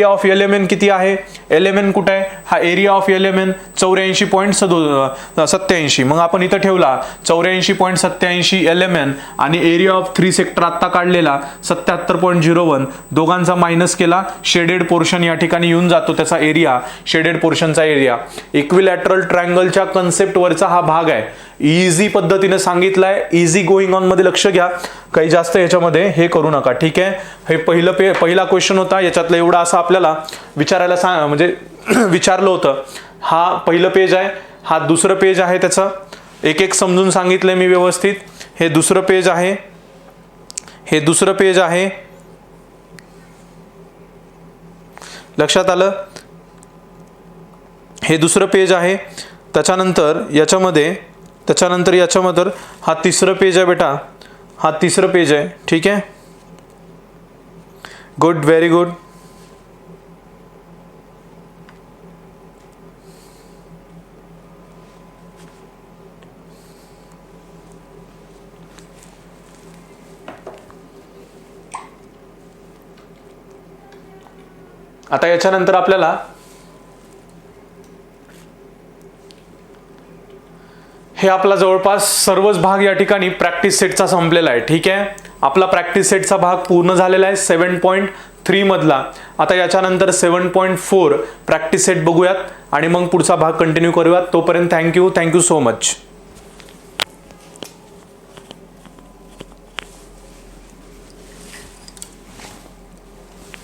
ऑफ LMN किती आहे? LMN कुठे आहे? हा एरिया ऑफ LMN 84.87. मग आपण इथं ठेवला 84.87 LMN आणि एरिया ऑफ 3 सेक्टर आता काढलेला 77.01, दोघांचा मायनस केला, शेडेड पोर्शन या ठिकाणी येऊन जातो, त्याचा एरिया, शेडेड पोर्शनचा एरिया. इक्विलॅटरल ट्रायंगलच्या कन्सेप्ट वरचा हा भाग आहे. इझी पद्धतीने सांगितलाय, इझी गोइंग ऑन मध्ये लक्ष घ्या, काही जास्त याच्यामध्ये हे करू नका. ठीक आहे, हे पहिला क्वेश्चन होता, याच्यातलं एवढं असं आपल्याला विचारायला म्हणजे विचारलं होतं. हा पहिलं पेज आहे, हा दुसरं पेज आहे, त्याचं एक एक समजून सांगितलंय मी व्यवस्थित. हे दुसरं पेज आहे, हे दुसरं पेज आहे, लक्षात आलं? हे दुसरं पेज आहे. त्याच्यानंतर याच्यामध्ये हा तिसरं पेज आहे बेटा, हा तिसरं पेज आहे. ठीक आहे, गुड, व्हेरी गुड. आता याच्यानंतर आपल्याला हे आपला जवळपास सर्वच भाग या ठिकाणी प्रॅक्टिस सेटचा संपलेला आहे. ठीक आहे, आपला प्रॅक्टिस सेटचा भाग पूर्ण झालेला आहे 7.3 मधला. आता याच्यानंतर 7.4 प्रॅक्टिस सेट बघूयात आणि मग पुढचा भाग कंटिन्यू करूयात. तोपर्यंत थँक्यू सो मच.